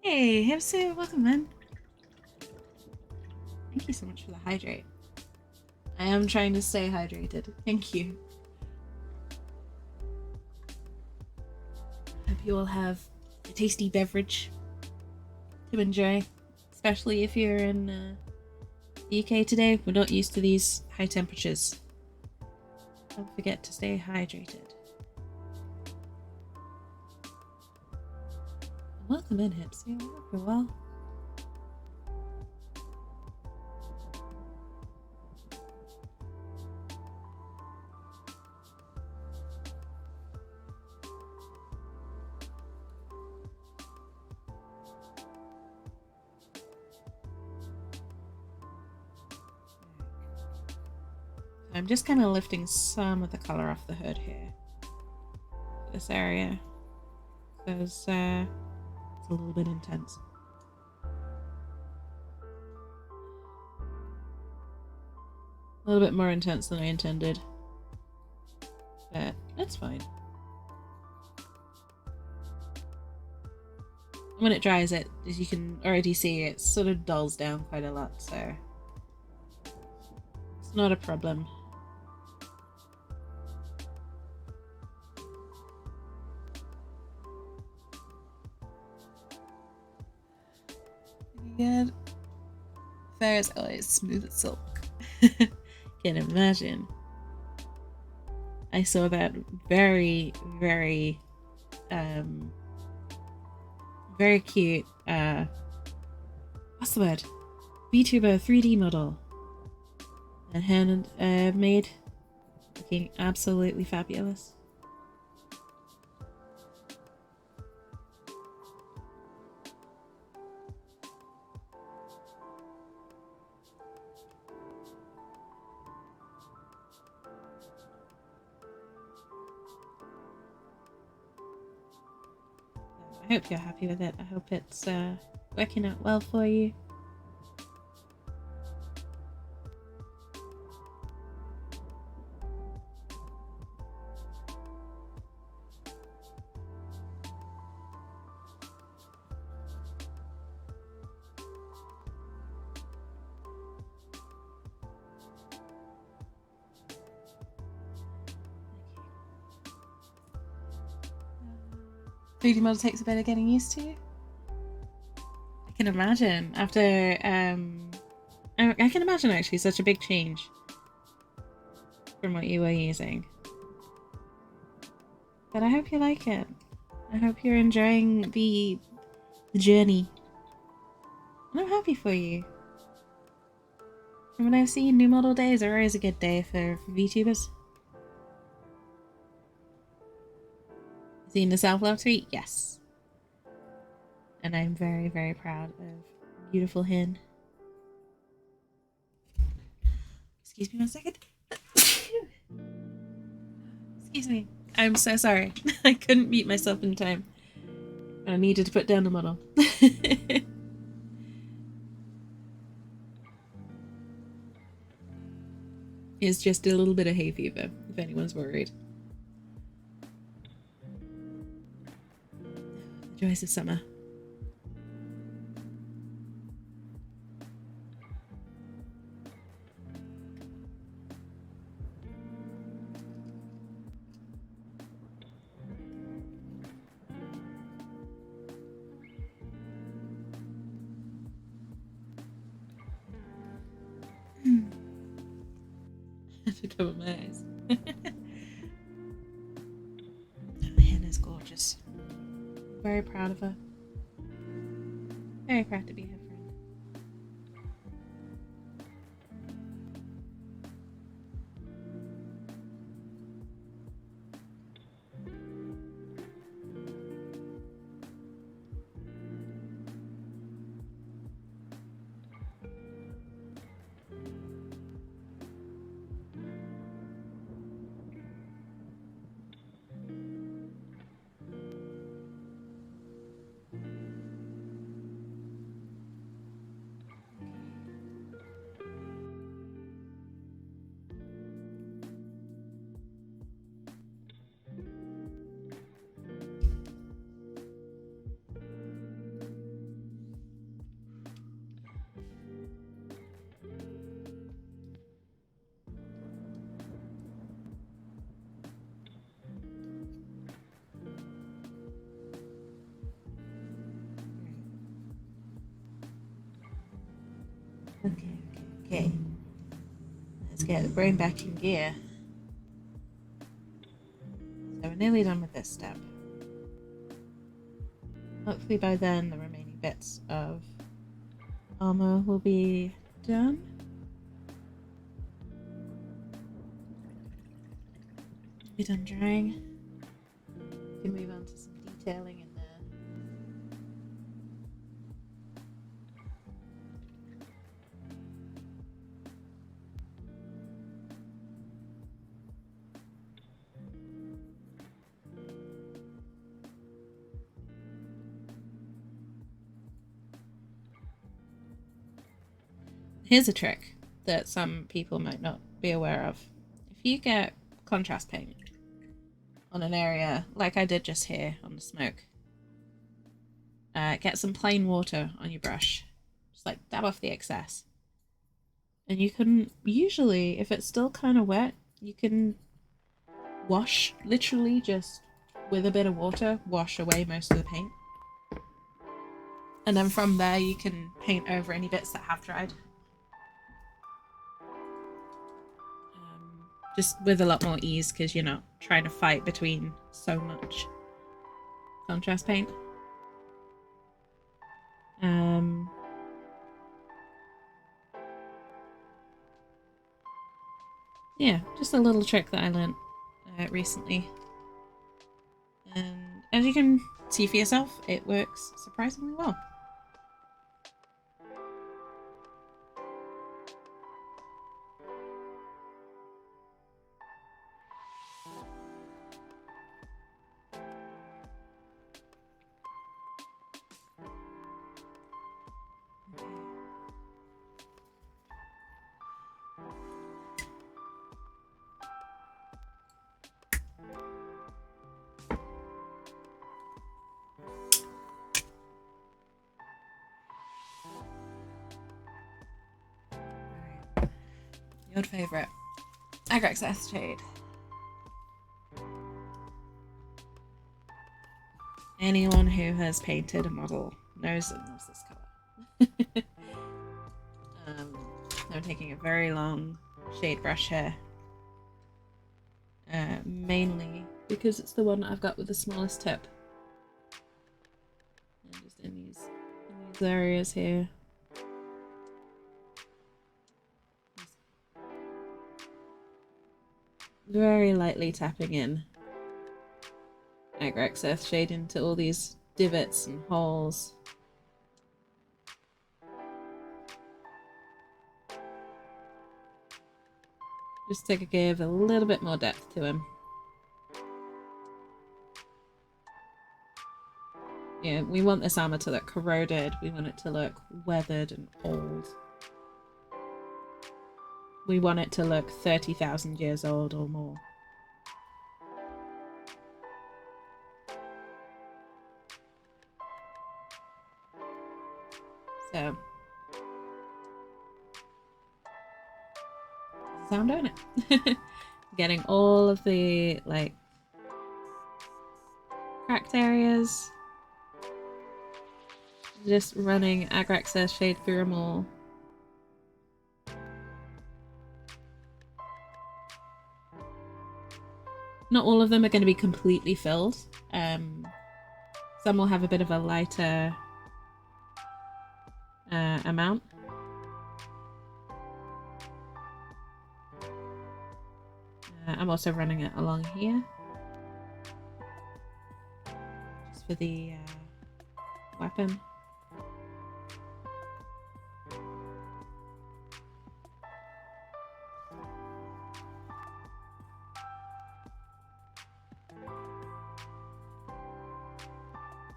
Hey, Hipsu, welcome in. Thank you so much for the hydrate. I am trying to stay hydrated. Thank you. Hope you all have a tasty beverage to enjoy, especially if you're in the UK today. We're not used to these high temperatures. Don't forget to stay hydrated. Welcome in, Hipsy. I hope you're well. I'm just kind of lifting some of the color off the hood here. This area. Because it's a little bit intense. A little bit more intense than I intended. But that's fine. When it dries, it, as you can already see, it sort of dulls down quite a lot, so it's not a problem. Good. Fair as always, smooth as silk. Can imagine. I saw that very, very, very cute, what's the word? VTuber 3D model. And hand made. Looking absolutely fabulous. I hope you're happy with it. I hope it's working out well for you. Foodie model takes a bit of getting used to. I can imagine after I can imagine actually such a big change from what you were using. But I hope you like it. I hope you're enjoying the journey. And I'm happy for you. From what I've seen, new model days are always a good day for VTubers. Seen the self-love tweet? Yes. And I'm very, very proud of beautiful Hin. Excuse me 1 second. Excuse me. I'm so sorry. I couldn't mute myself in time. I needed to put down the model. It's just a little bit of hay fever, if anyone's worried. The joys of summer. I have to cover my eyes. Hannah's gorgeous. I'm very proud of her. Very proud to be her friend. Okay. Let's get the brain back in gear. So we're nearly done with this step. Hopefully by then the remaining bits of armor will be done. Be done drying. We can move on to some detailing in there. Here's a trick that some people might not be aware of. If you get contrast paint on an area, like I did just here on the smoke, get some plain water on your brush. Just like dab off the excess. And you can usually, if it's still kind of wet, you can wash, literally just with a bit of water, wash away most of the paint. And then from there you can paint over any bits that have dried. Just with a lot more ease because you're not trying to fight between so much contrast paint. Yeah, just a little trick that I learned recently. And as you can see for yourself, it works surprisingly well. Your favourite, Agrax Acetate. Anyone who has painted a model knows and loves this colour. I'm taking a very long shade brush here. Mainly because it's the one I've got with the smallest tip. And just in these areas here. Very lightly tapping in Agrax Earthshade into all these divots and holes. Just to give a little bit more depth to him. Yeah, we want this armor to look corroded. We want it to look weathered and old. We want it to look 30,000 years old or more. So, this is how I'm doing it. Getting all of the, like, cracked areas. Just running Agraxa shade through them all. Not all of them are going to be completely filled. Some will have a bit of a lighter amount. I'm also running it along here. Just for the weapon.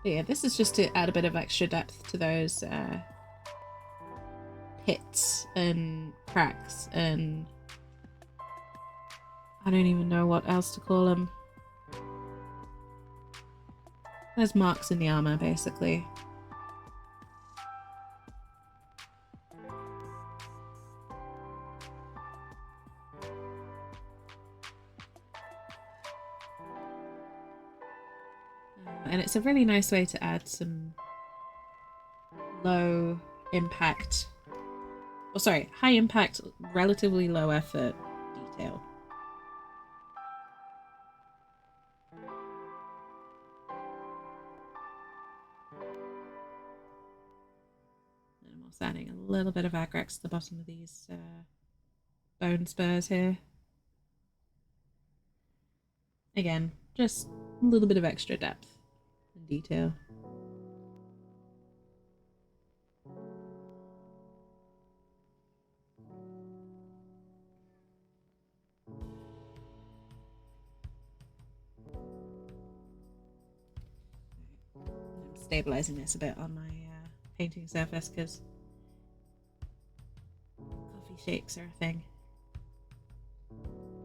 But yeah, this is just to add a bit of extra depth to those pits and cracks and I don't even know what else to call them. There's marks in the armor, basically. And it's a really nice way to add some low impact, oh sorry, high impact, relatively low effort detail. And I'm also adding a little bit of Agrax to the bottom of these bone spurs here. Again, just a little bit of extra depth and detail. I'm stabilizing this a bit on my painting surface because coffee shakes are a thing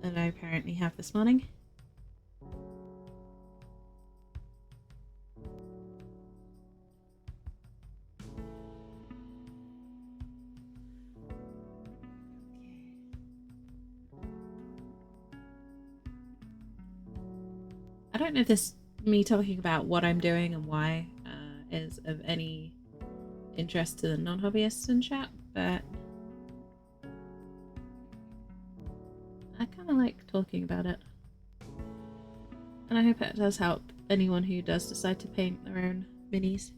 that I apparently have this morning. I don't know if this, me talking about what I'm doing and why, is of any interest to the non-hobbyists in chat, but I kind of like talking about it. And I hope it does help anyone who does decide to paint their own minis.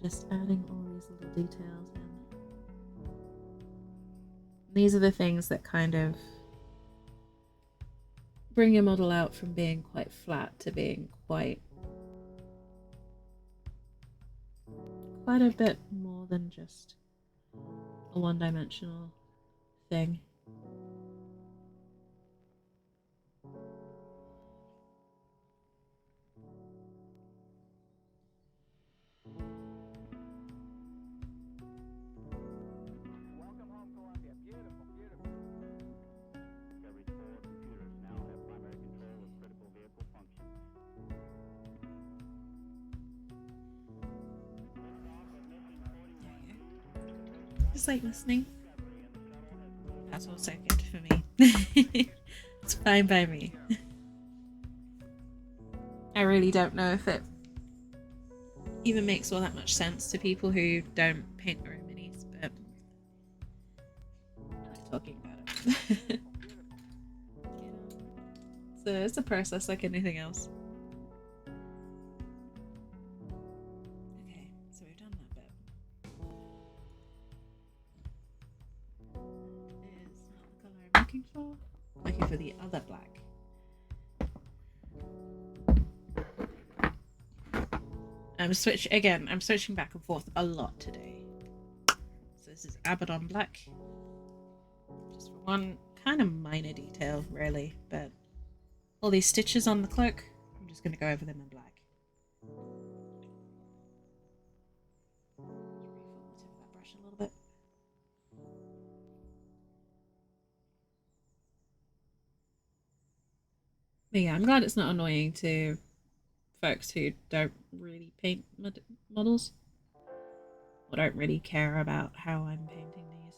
Just adding all these little details in. These are the things that kind of bring your model out from being quite flat to being quite a bit more than just a one-dimensional thing. Just like listening. That's also good for me. It's fine by me. I really don't know if it even makes all that much sense to people who don't paint their own minis, but I like talking about it. It's a process like anything else. Okay, so we've done that bit. Is not the colour I'm looking for. I'm looking for the other black. I'm switching back and forth a lot today. So this is Abaddon Black. Just for one kind of minor detail, really, but all these stitches on the cloak, I'm just going to go over them in black. Refill the tip of that brush a little bit. But yeah, I'm glad it's not annoying to folks who don't really paint models or don't really care about how I'm painting these.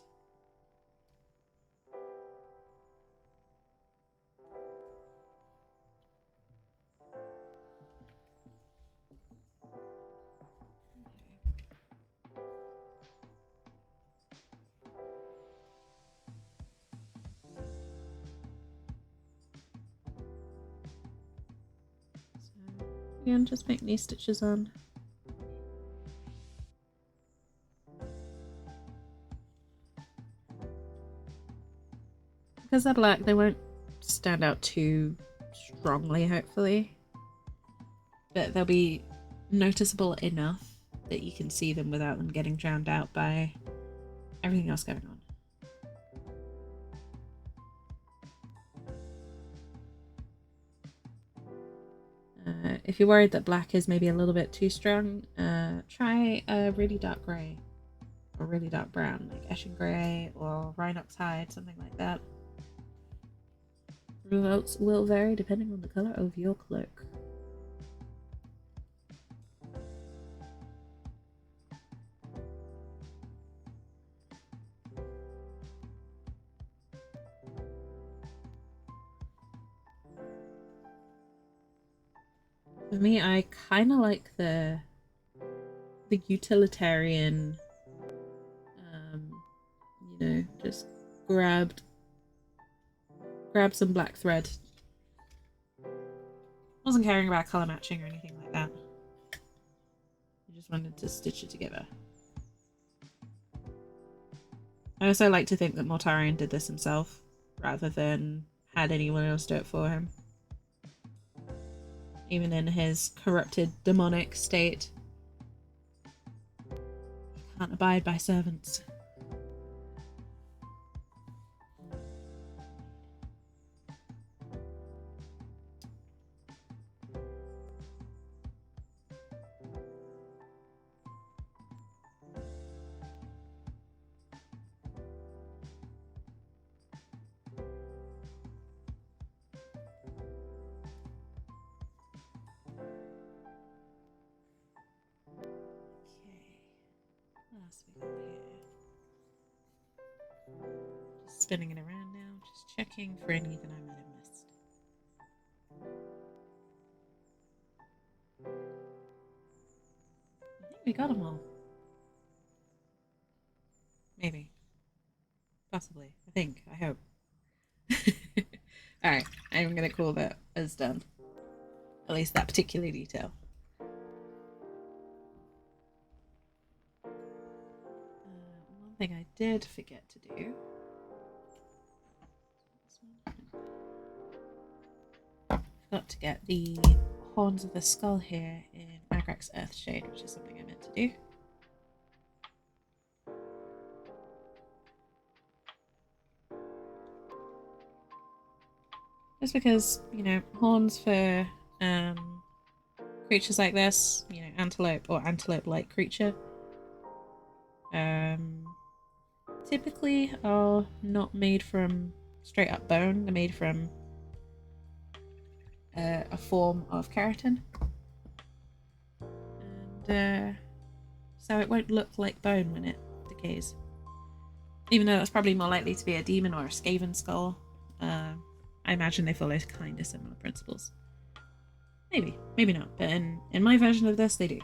So again, just make these stitches on. Because they're black, they won't stand out too strongly, hopefully. But they'll be noticeable enough that you can see them without them getting drowned out by everything else going on. If you're worried that black is maybe a little bit too strong, try a really dark grey or really dark brown, like Eshin Grey or Rhinox Hide, something like that. Results will vary depending on the colour of your cloak. For me, I kind of like the utilitarian, you know, just grab some black thread. Wasn't caring about colour matching or anything like that. I just wanted to stitch it together. I also like to think that Mortarion did this himself, rather than had anyone else do it for him. Even in his corrupted demonic state, he can't abide by servants. Just spinning it around now, just checking for any that I might have missed. I think we got them all. Maybe. Possibly. I think. I hope. Alright, I'm gonna call that as done. At least that particular detail. One thing I did forget to do. Forgot to get the horns of the skull here in Agrac's Earthshade, which is something I meant to do. Just because, you know, horns for creatures like this, you know, antelope or antelope-like creature, typically are not made from straight up bone. They're made from a form of keratin, and so it won't look like bone when it decays. Even though that's probably more likely to be a demon or a Skaven skull, I imagine they follow kind of similar principles. Maybe, maybe not, but in my version of this, they do.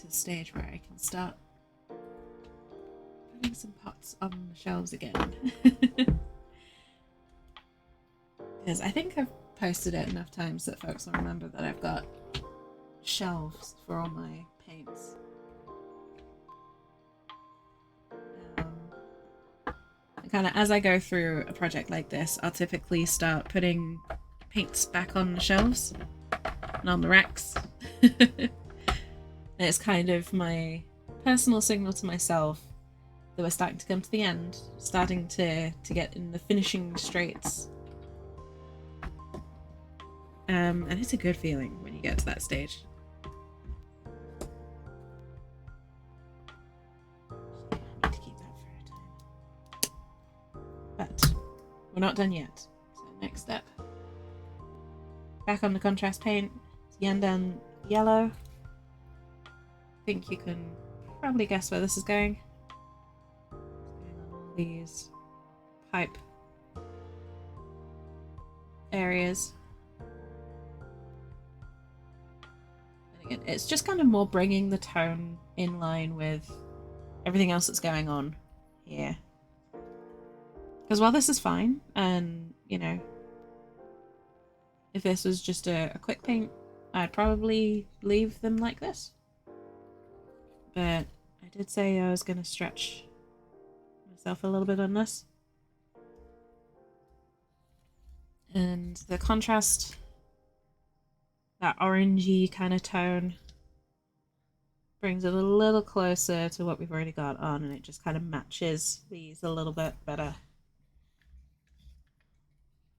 the stage where I can start putting some pots on the shelves again. Because I think I've posted it enough times that folks will remember that I've got shelves for all my paints. Kind of as I go through a project like this, I'll typically start putting paints back on the shelves and on the racks. It's kind of my personal signal to myself that we're starting to come to the end, starting to get in the finishing straits. And it's a good feeling when you get to that stage. I need to keep that for a time. But we're not done yet. So next step. Back on the contrast paint. Yandan yellow. I think you can probably guess where this is going. All these pipe areas. And again, it's just kind of more bringing the tone in line with everything else that's going on here. Because while this is fine, and you know, if this was just a quick paint, I'd probably leave them like this. But I did say I was going to stretch myself a little bit on this. And the contrast, that orangey kind of tone, brings it a little closer to what we've already got on, and it just kind of matches these a little bit better.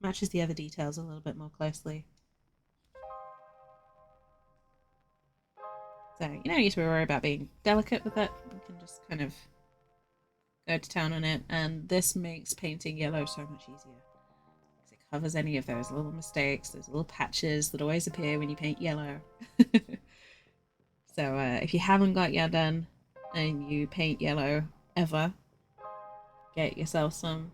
Matches the other details a little bit more closely. So you don't need to worry about being delicate with it. You can just kind of go to town on it, and this makes painting yellow so much easier. Because it covers any of those little mistakes, those little patches that always appear when you paint yellow. So if you haven't got Yandan and you paint yellow ever, get yourself some.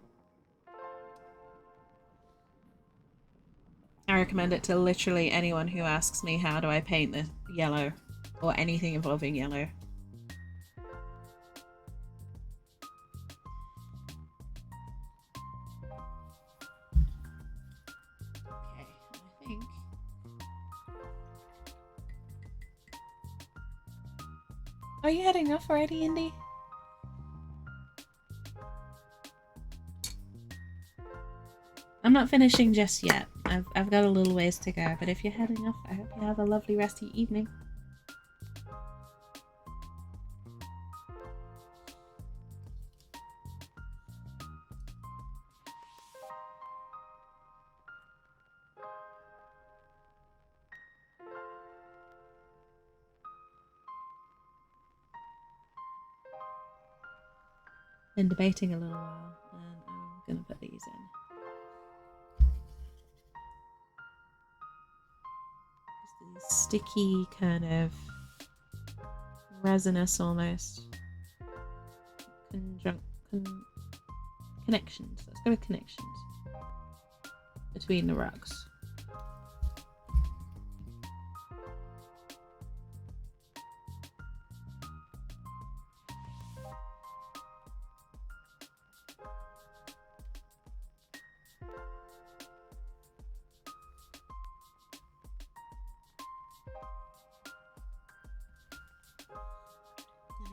I recommend it to literally anyone who asks me how do I paint the yellow or anything involving yellow. Okay, I think are you heading off already, Indy? I'm not finishing just yet. I've got a little ways to go, but if you're heading off, I hope you have a lovely rest of your evening. Been debating a little while, and I'm gonna put these in. Just these sticky kind of resinous almost connections. Let's go with connections between the rocks.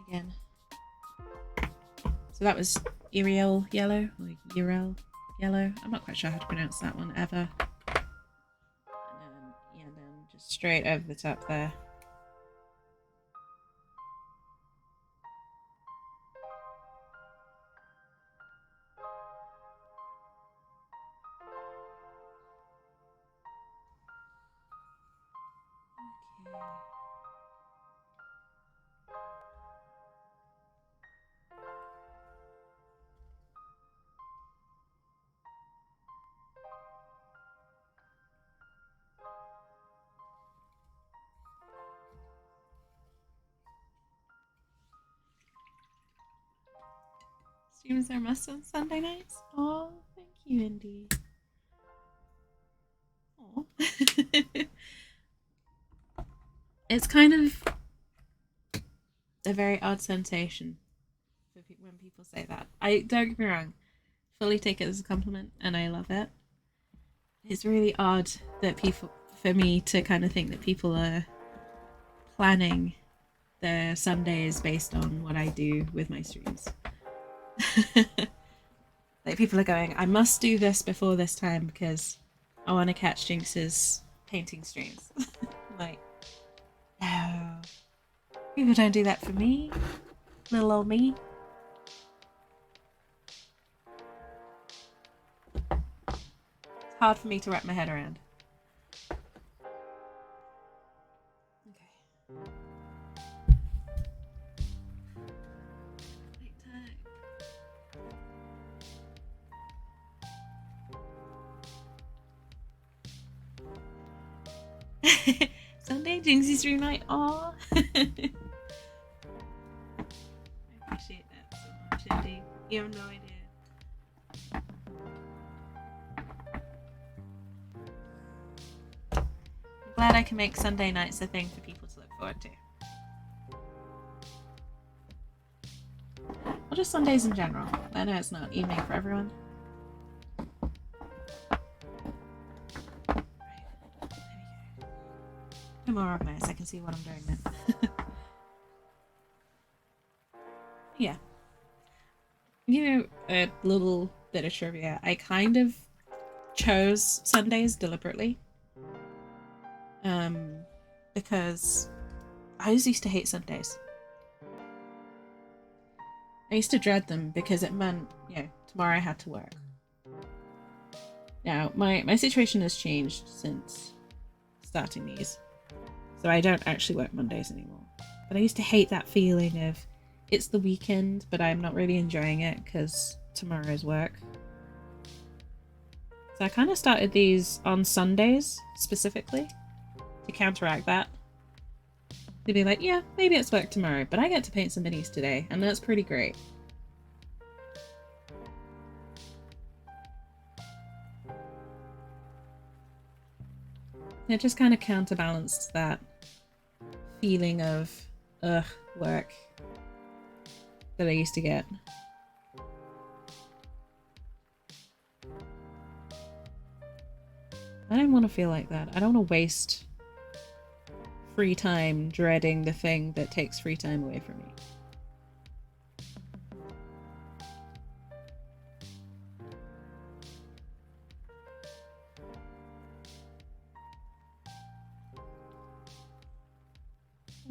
Again. So that was Uriel yellow, or Urel yellow. I'm not quite sure how to pronounce that one ever. And then just straight over the top there. Okay. Students are must on Sunday nights? Oh, thank you, Indy. Oh. It's kind of a very odd sensation for when people say that. I don't get me wrong, fully take it as a compliment, and I love it. It's really odd that people, for me to kind of think that people are planning their Sundays based on what I do with my streams. Like people are going, I must do this before this time because I want to catch Jinx's painting streams. Like, no. People don't do that for me. Little old me. It's hard for me to wrap my head around. Okay. Sunday, Jinxie stream night. Aww. I appreciate that so much, indeed. You have no idea. I'm glad I can make Sunday nights a thing for people to look forward to. Or just Sundays in general. I know it's not evening for everyone. More organized, I can see what I'm doing now. Yeah. You know, a little bit of trivia. I kind of chose Sundays deliberately. Because I used to hate Sundays. I used to dread them because it meant, you know, tomorrow I had to work. Now, my situation has changed since starting these. So I don't actually work Mondays anymore. But I used to hate that feeling of it's the weekend, but I'm not really enjoying it because tomorrow's work. So I kind of started these on Sundays specifically to counteract that. To be like, yeah, maybe it's work tomorrow, but I get to paint some minis today, and that's pretty great. It just kind of counterbalanced that feeling of, ugh, work that I used to get. I don't want to feel like that. I don't want to waste free time dreading the thing that takes free time away from me.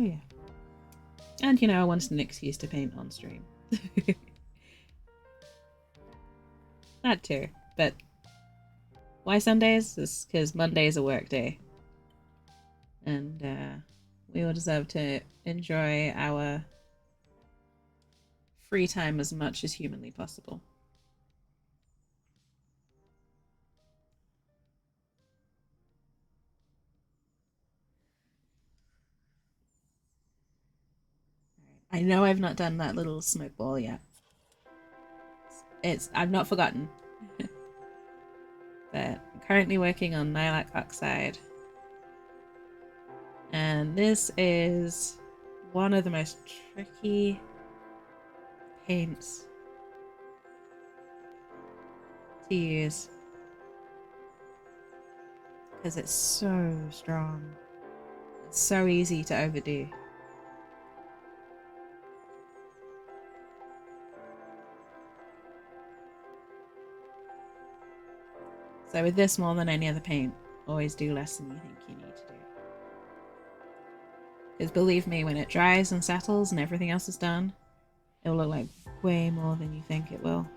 Oh yeah. And you know, I wanted an excuse to paint on stream. That too, but why Sundays? It's because Monday is a work day. And we all deserve to enjoy our free time as much as humanly possible. I know I've not done that little smoke ball yet. I've not forgotten. But I'm currently working on lilac oxide. And this is one of the most tricky paints to use. Because it's so strong. It's so easy to overdo. So with this more than any other paint, always do less than you think you need to do. Because believe me, when it dries and settles and everything else is done, it will look like way more than you think it will.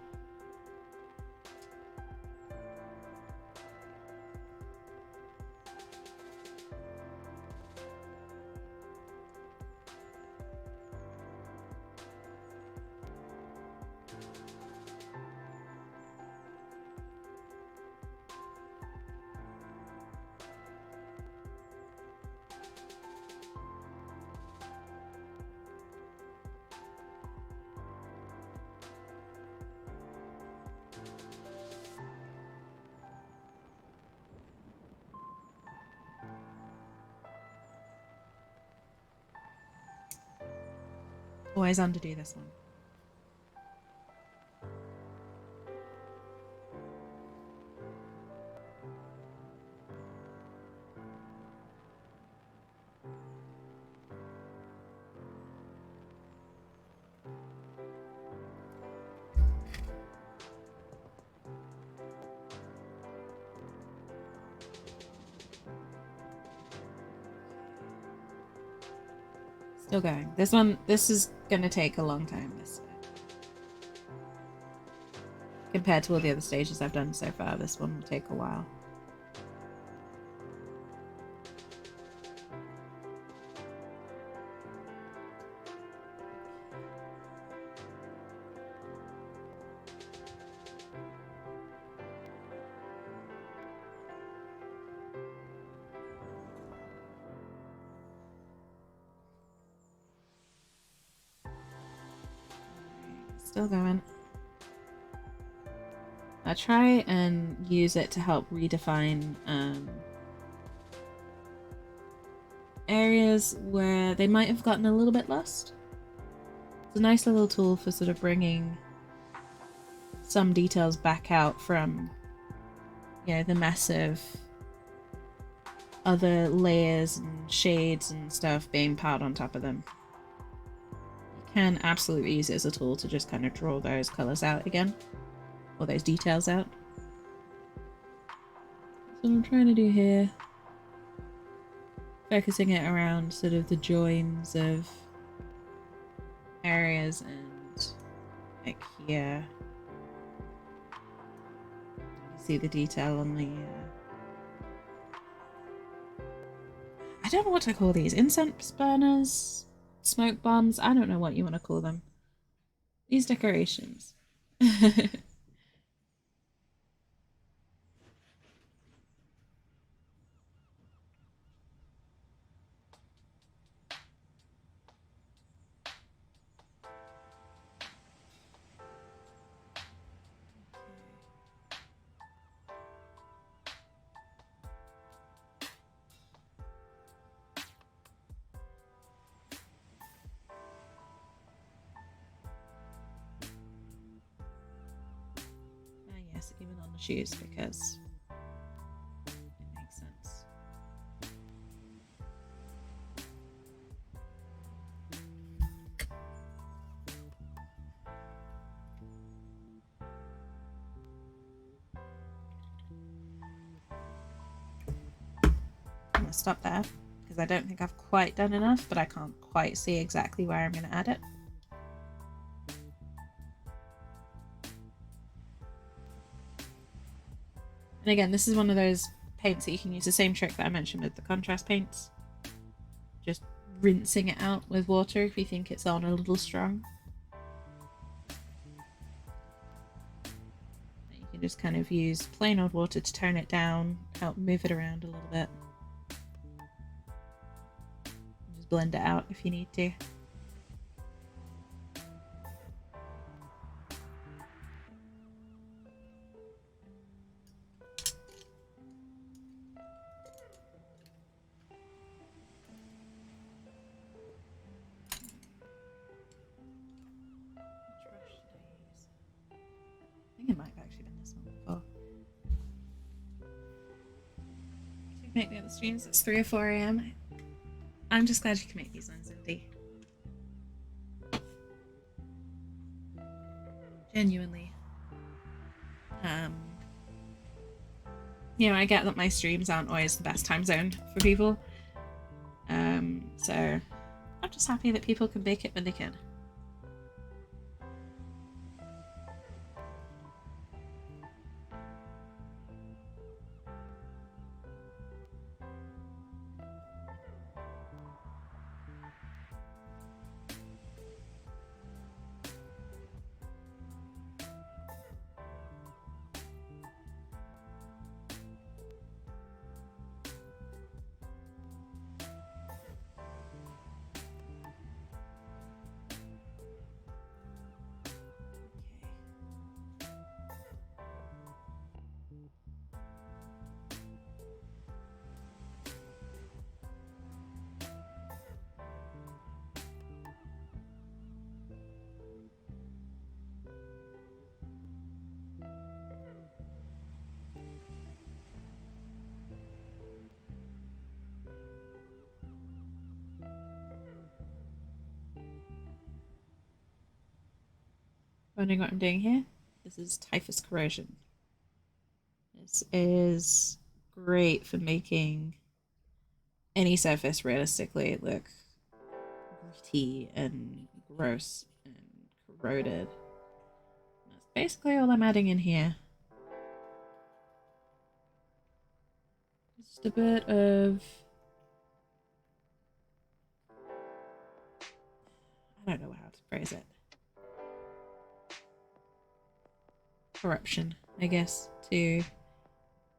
Always underdo this one. Still going. This is gonna take a long time, this compared to all the other stages I've done so far. This one will take a while. Still going. I'll try and use it to help redefine areas where they might have gotten a little bit lost. It's a nice little tool for sort of bringing some details back out from, you know, the mess of other layers and shades and stuff being piled on top of them. Can absolutely use it as a tool to just kind of draw those colours out again, or those details out. So what I'm trying to do here, focusing it around sort of the joins of areas and like here. You see the detail on the I don't know what to call these. Incense burners? Smoke bombs? I don't know what you want to call them. These decorations. Yes, even on the shoes, because it makes sense. I'm gonna stop there because I don't think I've quite done enough, but I can't quite see exactly where I'm gonna add it. And again, this is one of those paints that you can use the same trick that I mentioned with the contrast paints. Just rinsing it out with water if you think it's on a little strong. You can just kind of use plain old water to tone it down, help move it around a little bit. Just blend it out if you need to. I think it might have actually been this one before. You can make the other streams. It's 3 or 4 a.m. I'm just glad you can make these ones, Indy. Genuinely. You know, I get that my streams aren't always the best time zone for people. So I'm just happy that people can make it when they can. wondering what I'm doing here, this is typhus corrosion. This is great for making any surface realistically look gritty and gross and corroded. That's basically all I'm adding in here. Just a bit of... I don't know how to phrase it. Corruption, I guess, to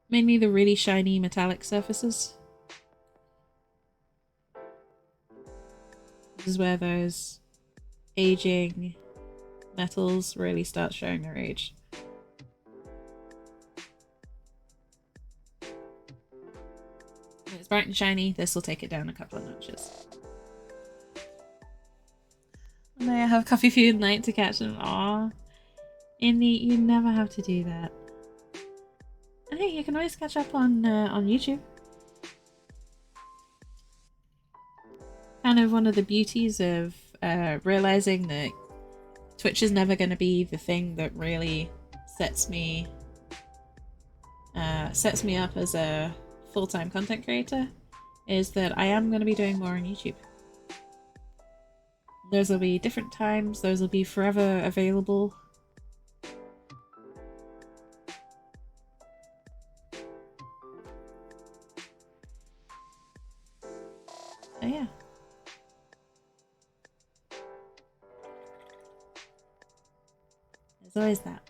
mainly the really shiny metallic surfaces. This is where those aging metals really start showing their age. When it's bright and shiny, this will take it down a couple of notches. And I have coffee food night to catch them. Aww. Indy, you never have to do that. And hey, you can always catch up on YouTube. Kind of one of the beauties of realizing that Twitch is never going to be the thing that really sets me up as a full-time content creator, is that I am going to be doing more on YouTube. Those will be different times, those will be forever available. So yeah. There's always that.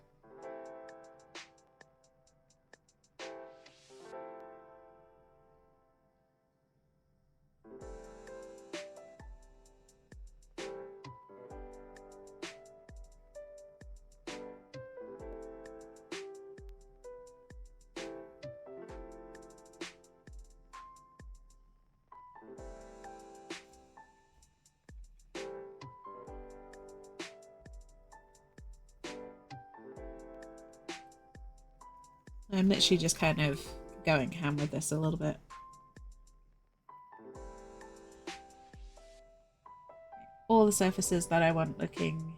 I'm literally just kind of going ham with this a little bit. All the surfaces that I want looking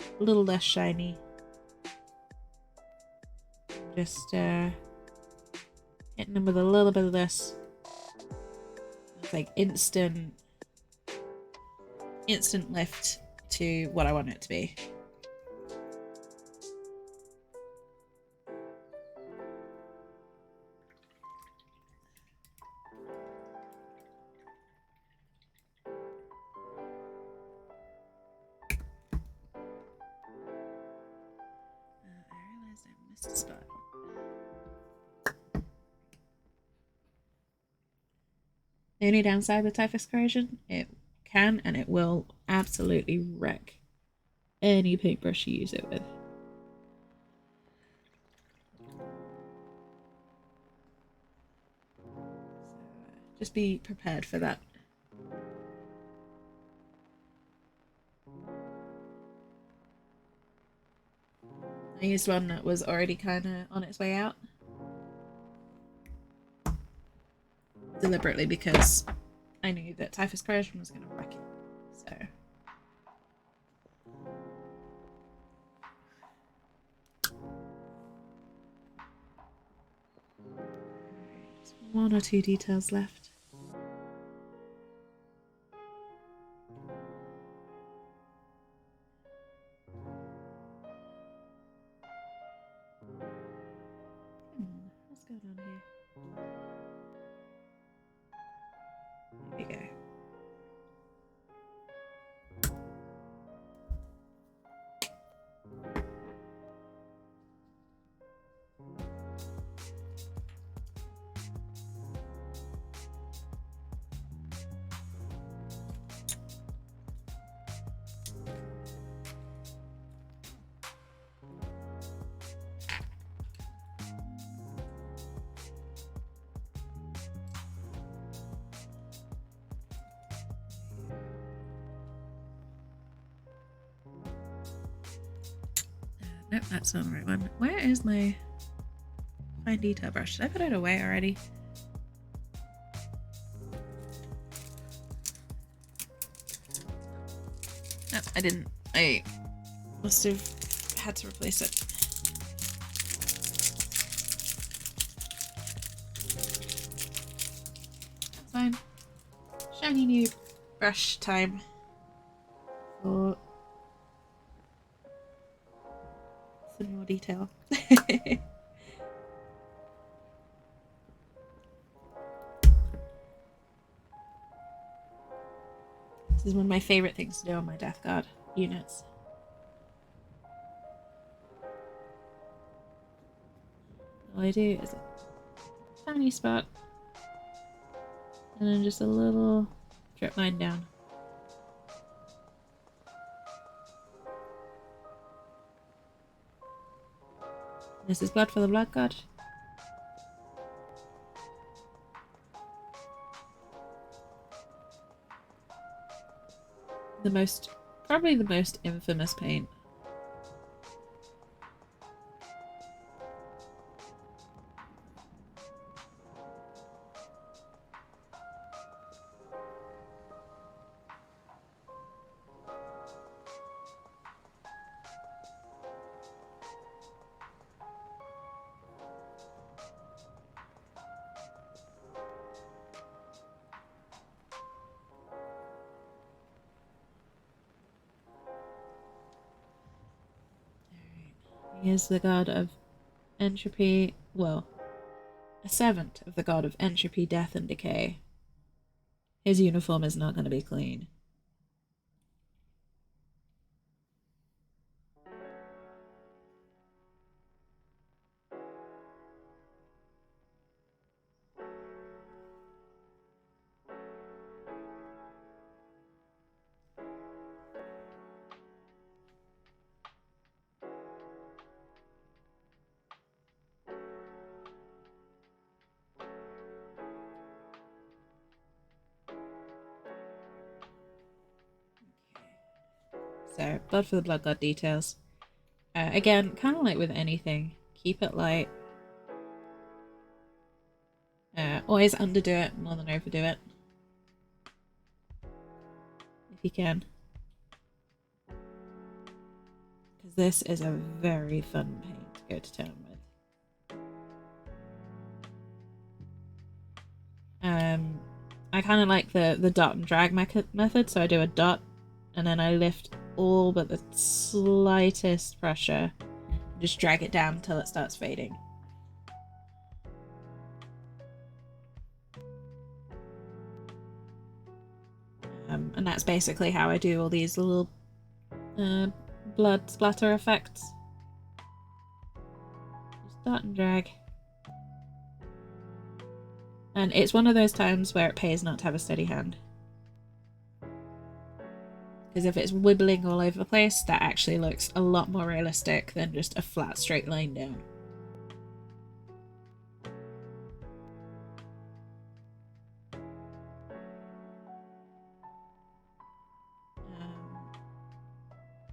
a little less shiny. Just hitting them with a little bit of this. It's like instant lift to what I want it to be. The only downside with typhus corrosion, it can and it will absolutely wreck any paintbrush you use it with. So just be prepared for that. I used one that was already kind of on its way out. Deliberately, because I knew that typhus corrosion was going to wreck it. So. Just one or two details left. What's going on here? There we go. Nope, that's not the right one. Where is my fine detail brush? Did I put it away already? No, I didn't. I Must have had to replace it. That's fine. Shiny new brush time for some more detail. This is one of my favourite things to do on my Death Guard units. All I do is a tiny spot and then just a little drip line down. This is blood for the Blood God. Probably the most infamous paint. He is the god of entropy, well, a servant of the god of entropy, death, and decay. His uniform is not going to be clean. So, blood for the Blood God details. Again, kind of like with anything, keep it light. Always underdo it more than overdo it. If you can. Because this is a very fun paint to go to town with. I kind of like the dot and drag method, so I do a dot and then I lift all but the slightest pressure. Just drag it down until it starts fading. And that's basically how I do all these little blood splatter effects. Just dot and drag. And it's one of those times where it pays not to have a steady hand. Because if it's wibbling all over the place, that actually looks a lot more realistic than just a flat straight line down.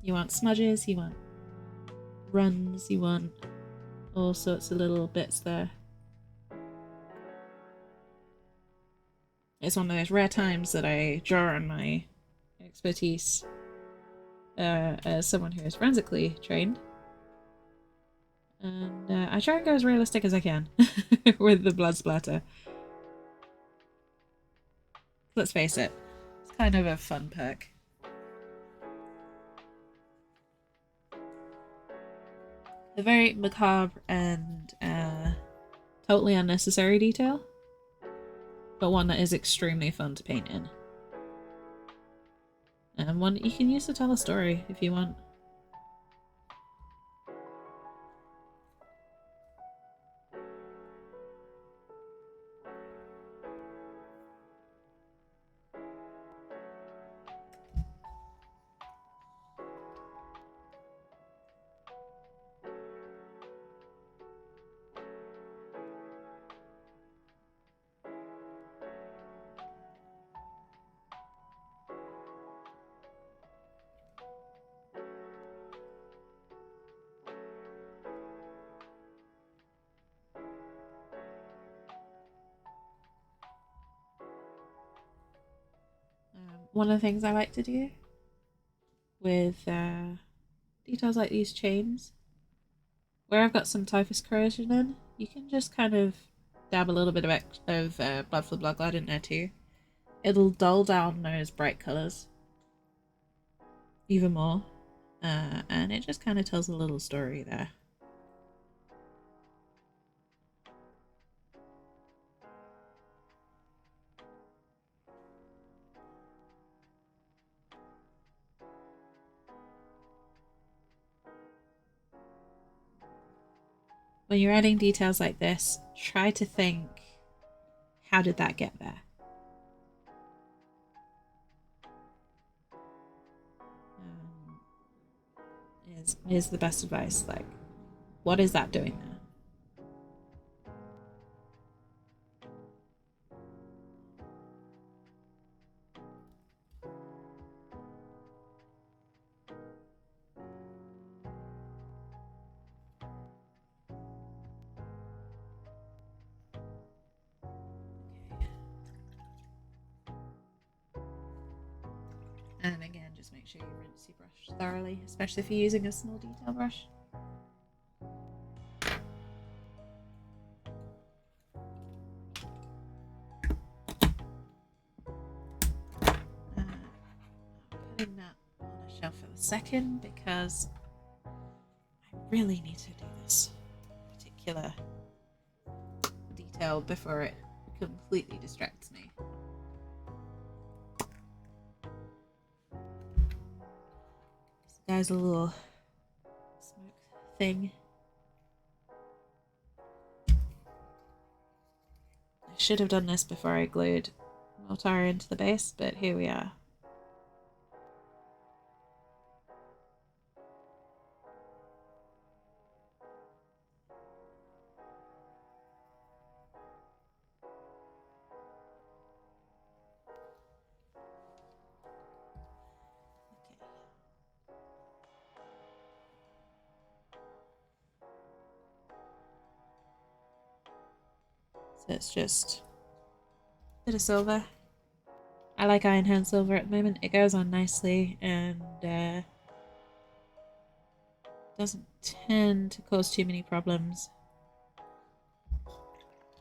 You want smudges, you want runs, you want all sorts of little bits there. It's one of those rare times that I draw on my expertise as someone who is forensically trained. And I try and go as realistic as I can with the blood splatter. Let's face it, it's kind of a fun perk. A very macabre and totally unnecessary detail, but one that is extremely fun to paint in. And one that you can use to tell a story if you want. One of the things I like to do with details like these chains, where I've got some typhus corrosion in, you can just kind of dab a little bit of blood for the blood in there too. It'll dull down those bright colours even more, and it just kind of tells a little story there. When you're adding details like this, try to think, how did that get there? Here's the best advice, like, what is that doing there? And again, just make sure you rinse your brush thoroughly, especially if you're using a small detail brush. Putting that on a shelf for a second because I really need to do this particular detail before it completely distracts me. This guy's a little smoke thing. I should have done this before I glued mortar into the base, but here we are. So it's just a bit of silver. I like iron hand silver at the moment. It goes on nicely and doesn't tend to cause too many problems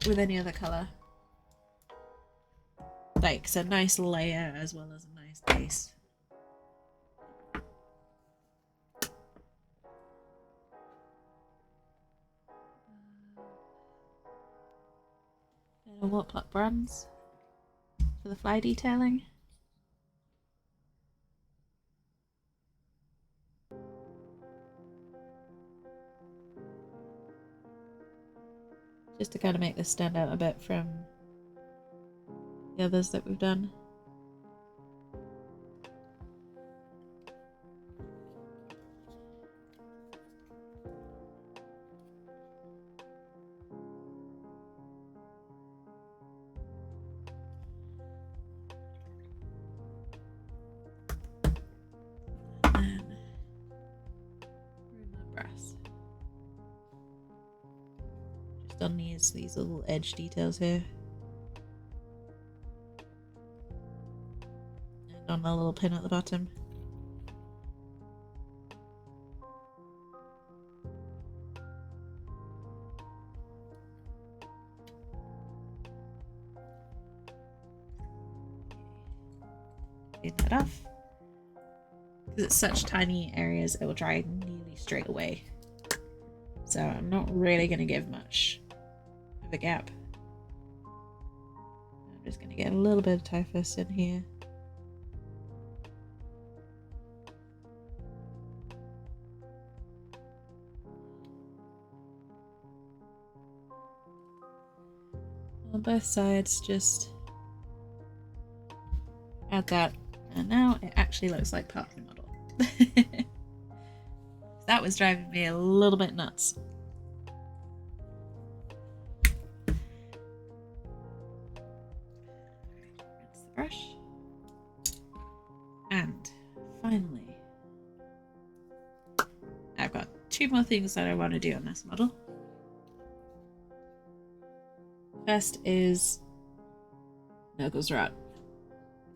with any other colour. Like, it's a nice layer as well as a nice base. Warp Pluck bronze for the fly detailing. Just to kind of make this stand out a bit from the others that we've done. On these little edge details here, and on the little pin at the bottom. Clean that off because it's such tiny areas, it will dry nearly straight away. So I'm not really going to give much of a gap. I'm just going to get a little bit of typhus in here. On both sides, just add that. And now it actually looks like part of the model. That was driving me a little bit nuts. Rinse the brush. And finally, I've got two more things that I want to do on this model. First is Nurgle's Rot.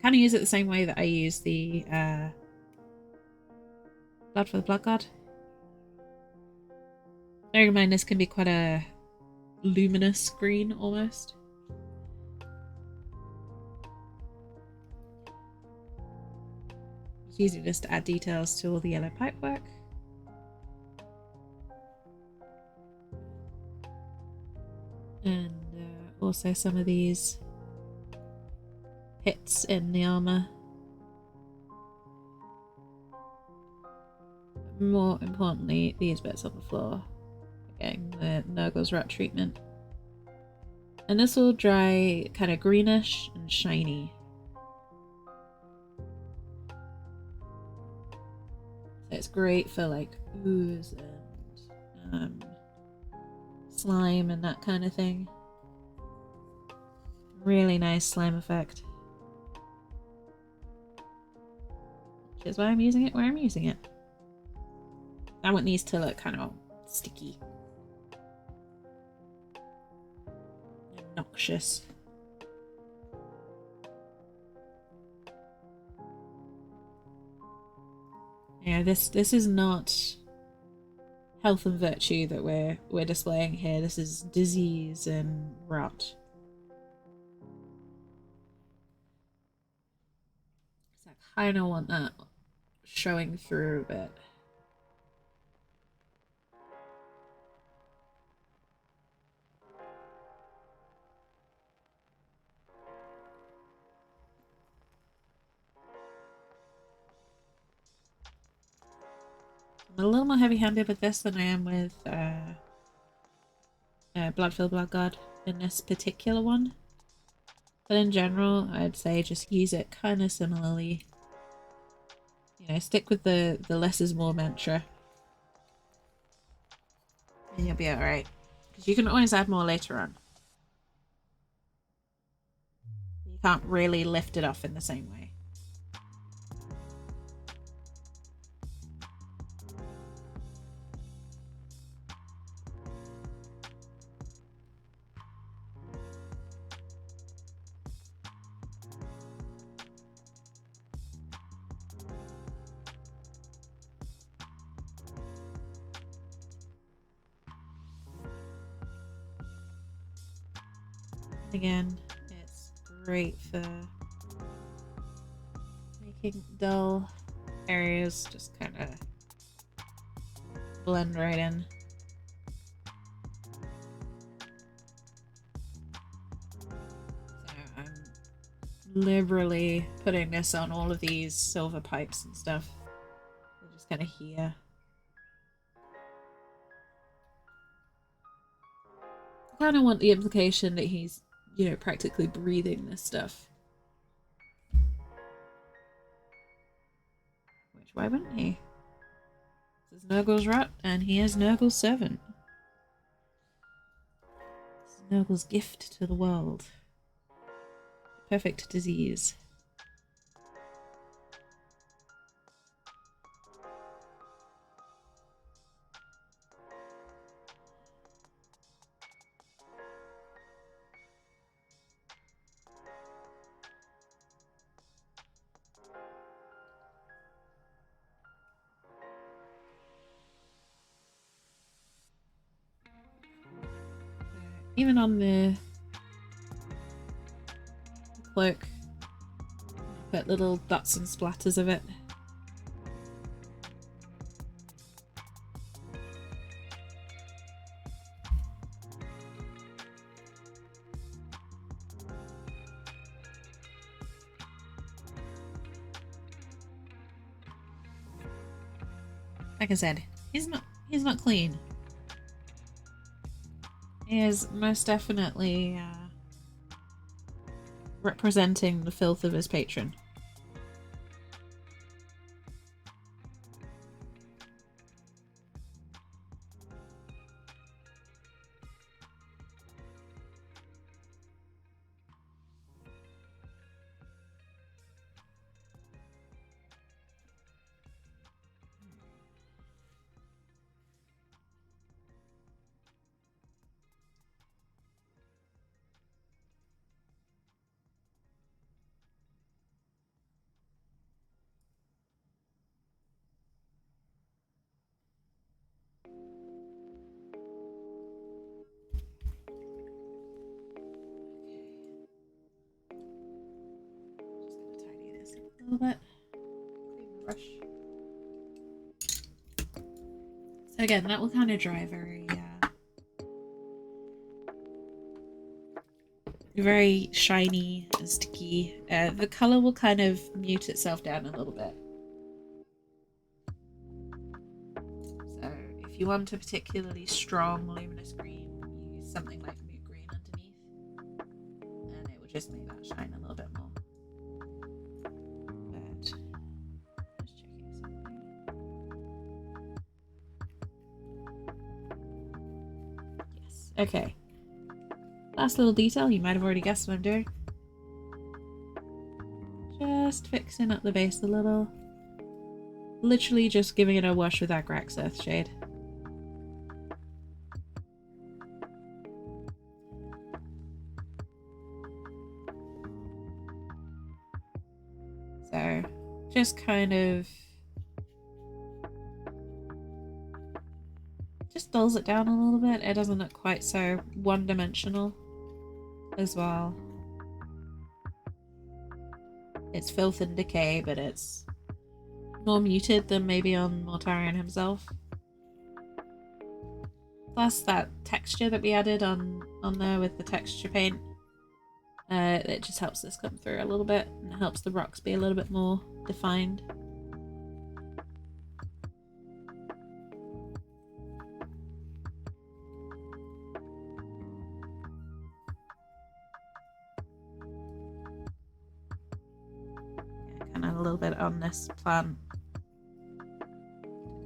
Kind of use it the same way that I use the Blood for the Blood God. Bearing in mind this can be quite a luminous green almost. Just using this to add details to all the yellow pipework. And also some of these hits in the armor. More importantly, these bits on the floor. Getting the Nurgle's Rot treatment. And this will dry kind of greenish and shiny. So it's great for like ooze and slime and that kind of thing. Really nice slime effect. Which is why I'm using it where I'm using it. I want these to look kind of sticky. Noxious. Yeah, this is not health and virtue that we're displaying here. This is disease and rot. So I kind of want that showing through a bit. I'm a little more heavy-handed with this than I am with Bloodfield Blood God in this particular one. But in general, I'd say just use it kind of similarly. You know, stick with the less is more mantra. And you'll be alright. Because you can always add more later on. You can't really lift it off in the same way. Again, it's great for making dull areas just kind of blend right in. So I'm liberally putting this on all of these silver pipes and stuff. They're just kind of here. I kind of want the implication that he's, you know, practically breathing this stuff. Which, why wouldn't he? This is Nurgle's Rot, and he is Nurgle's servant. This is Nurgle's gift to the world. Perfect disease. Even on the cloak, put little dots and splatters of it. Like I said, he's not clean. He is most definitely representing the filth of his patron. little bit. Clean the brush. So again, that will kind of dry very shiny and sticky. The color will kind of mute itself down a little bit. So if you want a particularly strong luminous green, use something like mute green underneath, and it will just make that shine a little bit more. But just checking something. Yes. Okay. Last little detail, you might have already guessed what I'm doing. Just fixing up the base a little. Literally just giving it a wash with that Grax Earth shade. So, just kind of... just dulls it down a little bit. It doesn't look quite so one-dimensional as well. It's filth and decay, but it's more muted than maybe on Mortarion himself. Plus that texture that we added on there with the texture paint, it just helps this come through a little bit and helps the rocks be a little bit more defined. Yeah, kind of a little bit on this plant.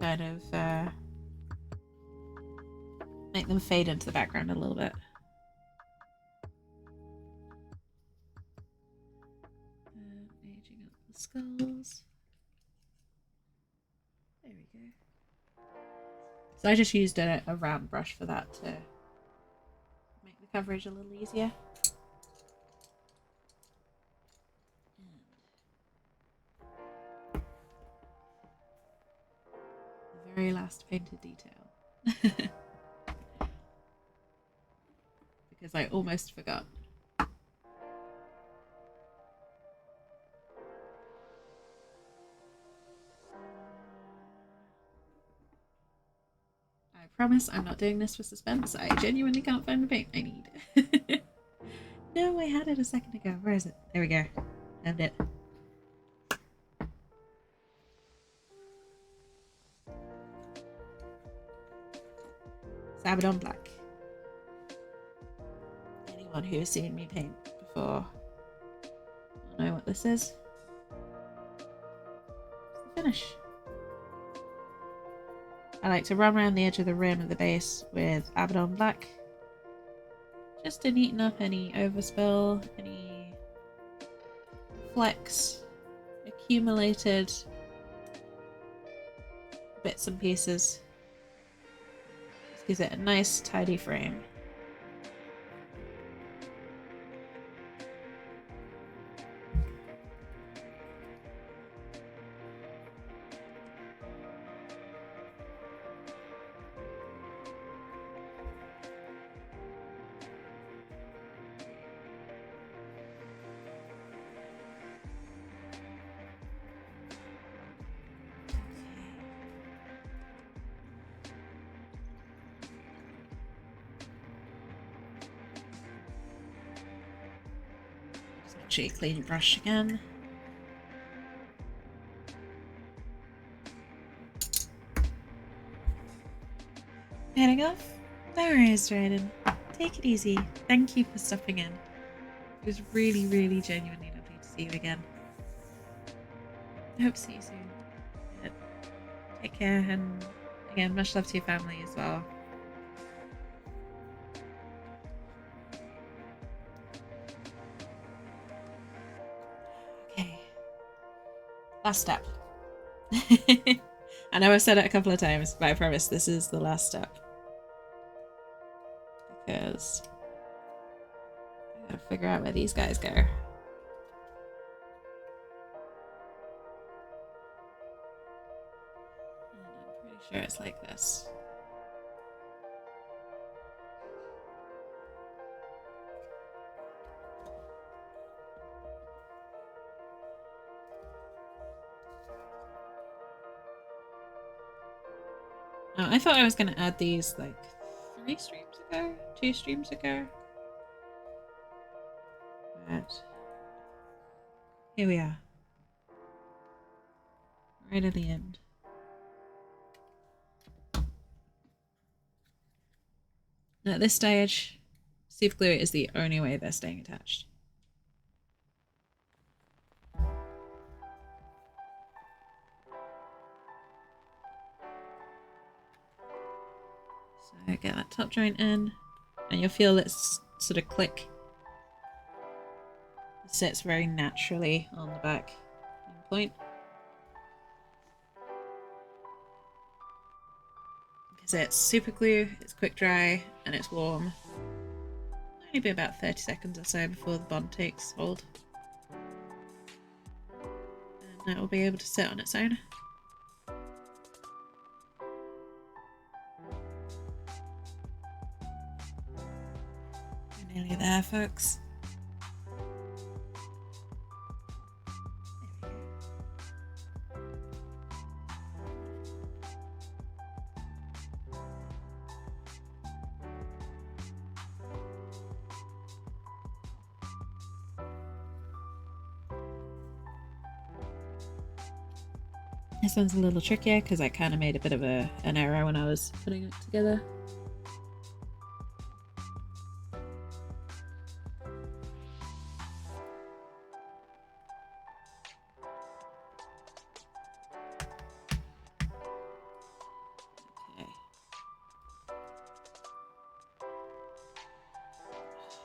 Kind of make them fade into the background a little bit. Aging up the skulls. There we go. So I just used a round brush for that to make the coverage a little easier. And the very last painted detail. Because I almost forgot. I promise I'm not doing this for suspense. I genuinely can't find the paint I need. No, I had it a second ago. Where is it? There we go. Found it. Abaddon Black. Anyone who has seen me paint before will know what this is. It's the finish. I like to run around the edge of the rim of the base with Abaddon Black, just to neaten up any overspill, any flecks, accumulated bits and pieces. Just gives it a nice tidy frame. Actually clean your brush again. Heading off? No worries, Dryden. Take it easy. Thank you for stopping in. It was really, really genuinely lovely to see you again. I hope to see you soon. But take care, and again, much love to your family as well. Okay. Last step. I know I've said it a couple of times, but I promise this is the last step. Because I gotta figure out where these guys go. And I'm pretty sure it's like this. I thought I was going to add these like 3 streams ago, 2 streams ago. But here we are. Right at the end. Now at this stage, super glue is the only way they're staying attached. So get that top joint in, and you'll feel it sort of click. It sits very naturally on the back point. Because it's super glue, it's quick dry, and it's warm. Only be about 30 seconds or so before the bond takes hold. And it will be able to sit on its own. We're nearly there, folks. This one's a little trickier because I kind of made a bit of an error when I was putting it together. Okay.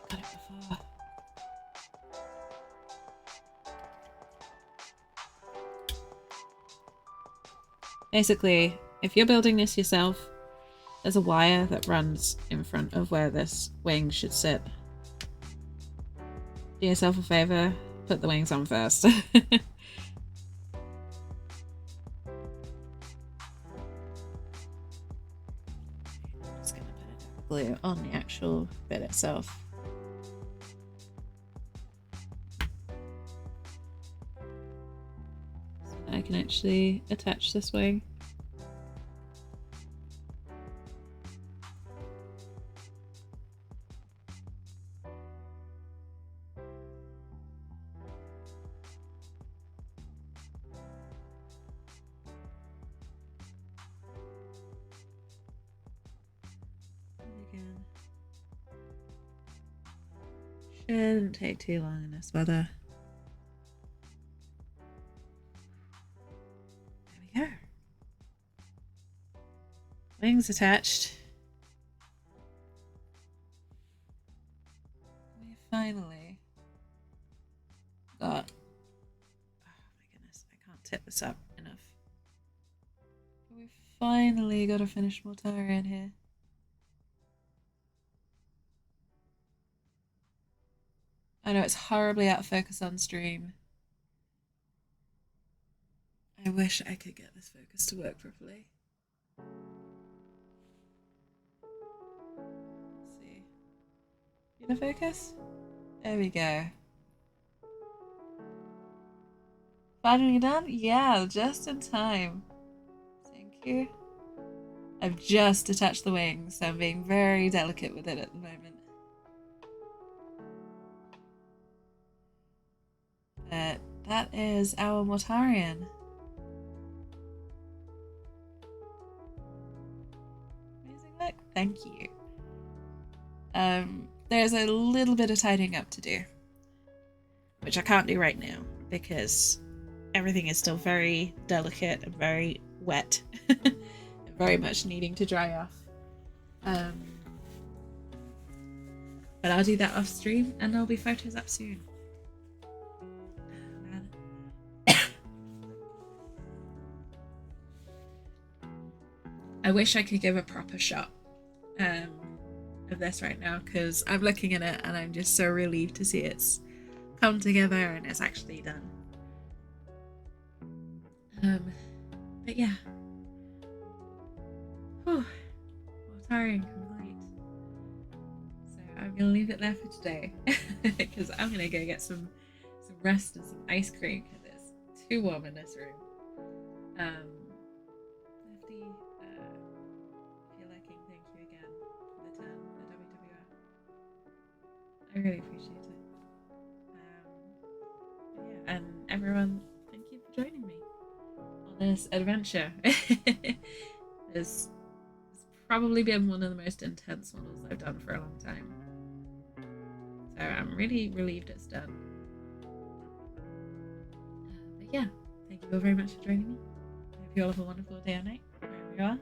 Got it before. Basically, if you're building this yourself, there's a wire that runs in front of where this wing should sit. Do yourself a favor, put the wings on first. I'm just gonna put a bit of glue on the actual bit itself. So I can actually attach this wing. Again. Shouldn't take too long in this weather. There we go. Wings attached. We finally got. Oh my goodness, I can't tip this up enough. We finally got a finished Mortarian here. I know it's horribly out of focus on stream. I wish I could get this focus to work properly. Let's see. You gonna focus? There we go. Finally done? Yeah, just in time. Thank you. I've just attached the wings, so I'm being very delicate with it at the moment. But that is our Mortarian. Amazing look. Thank you. There's a little bit of tidying up to do, which I can't do right now because everything is still very delicate and very wet. And very much needing to dry off. But I'll do that off stream and there'll be photos up soon. I wish I could give a proper shot of this right now because I'm looking at it and I'm just so relieved to see it's come together and it's actually done. But yeah. Whew. Mortarian complete. So I'm gonna leave it there for today because I'm gonna go get some rest and some ice cream because it's too warm in this room. I really appreciate it. Yeah, and everyone, thank you for joining me on this adventure. It's probably been one of the most intense models I've done for a long time. So I'm really relieved it's done. But yeah, thank you all very much for joining me. I hope you all have a wonderful day or night, wherever you are.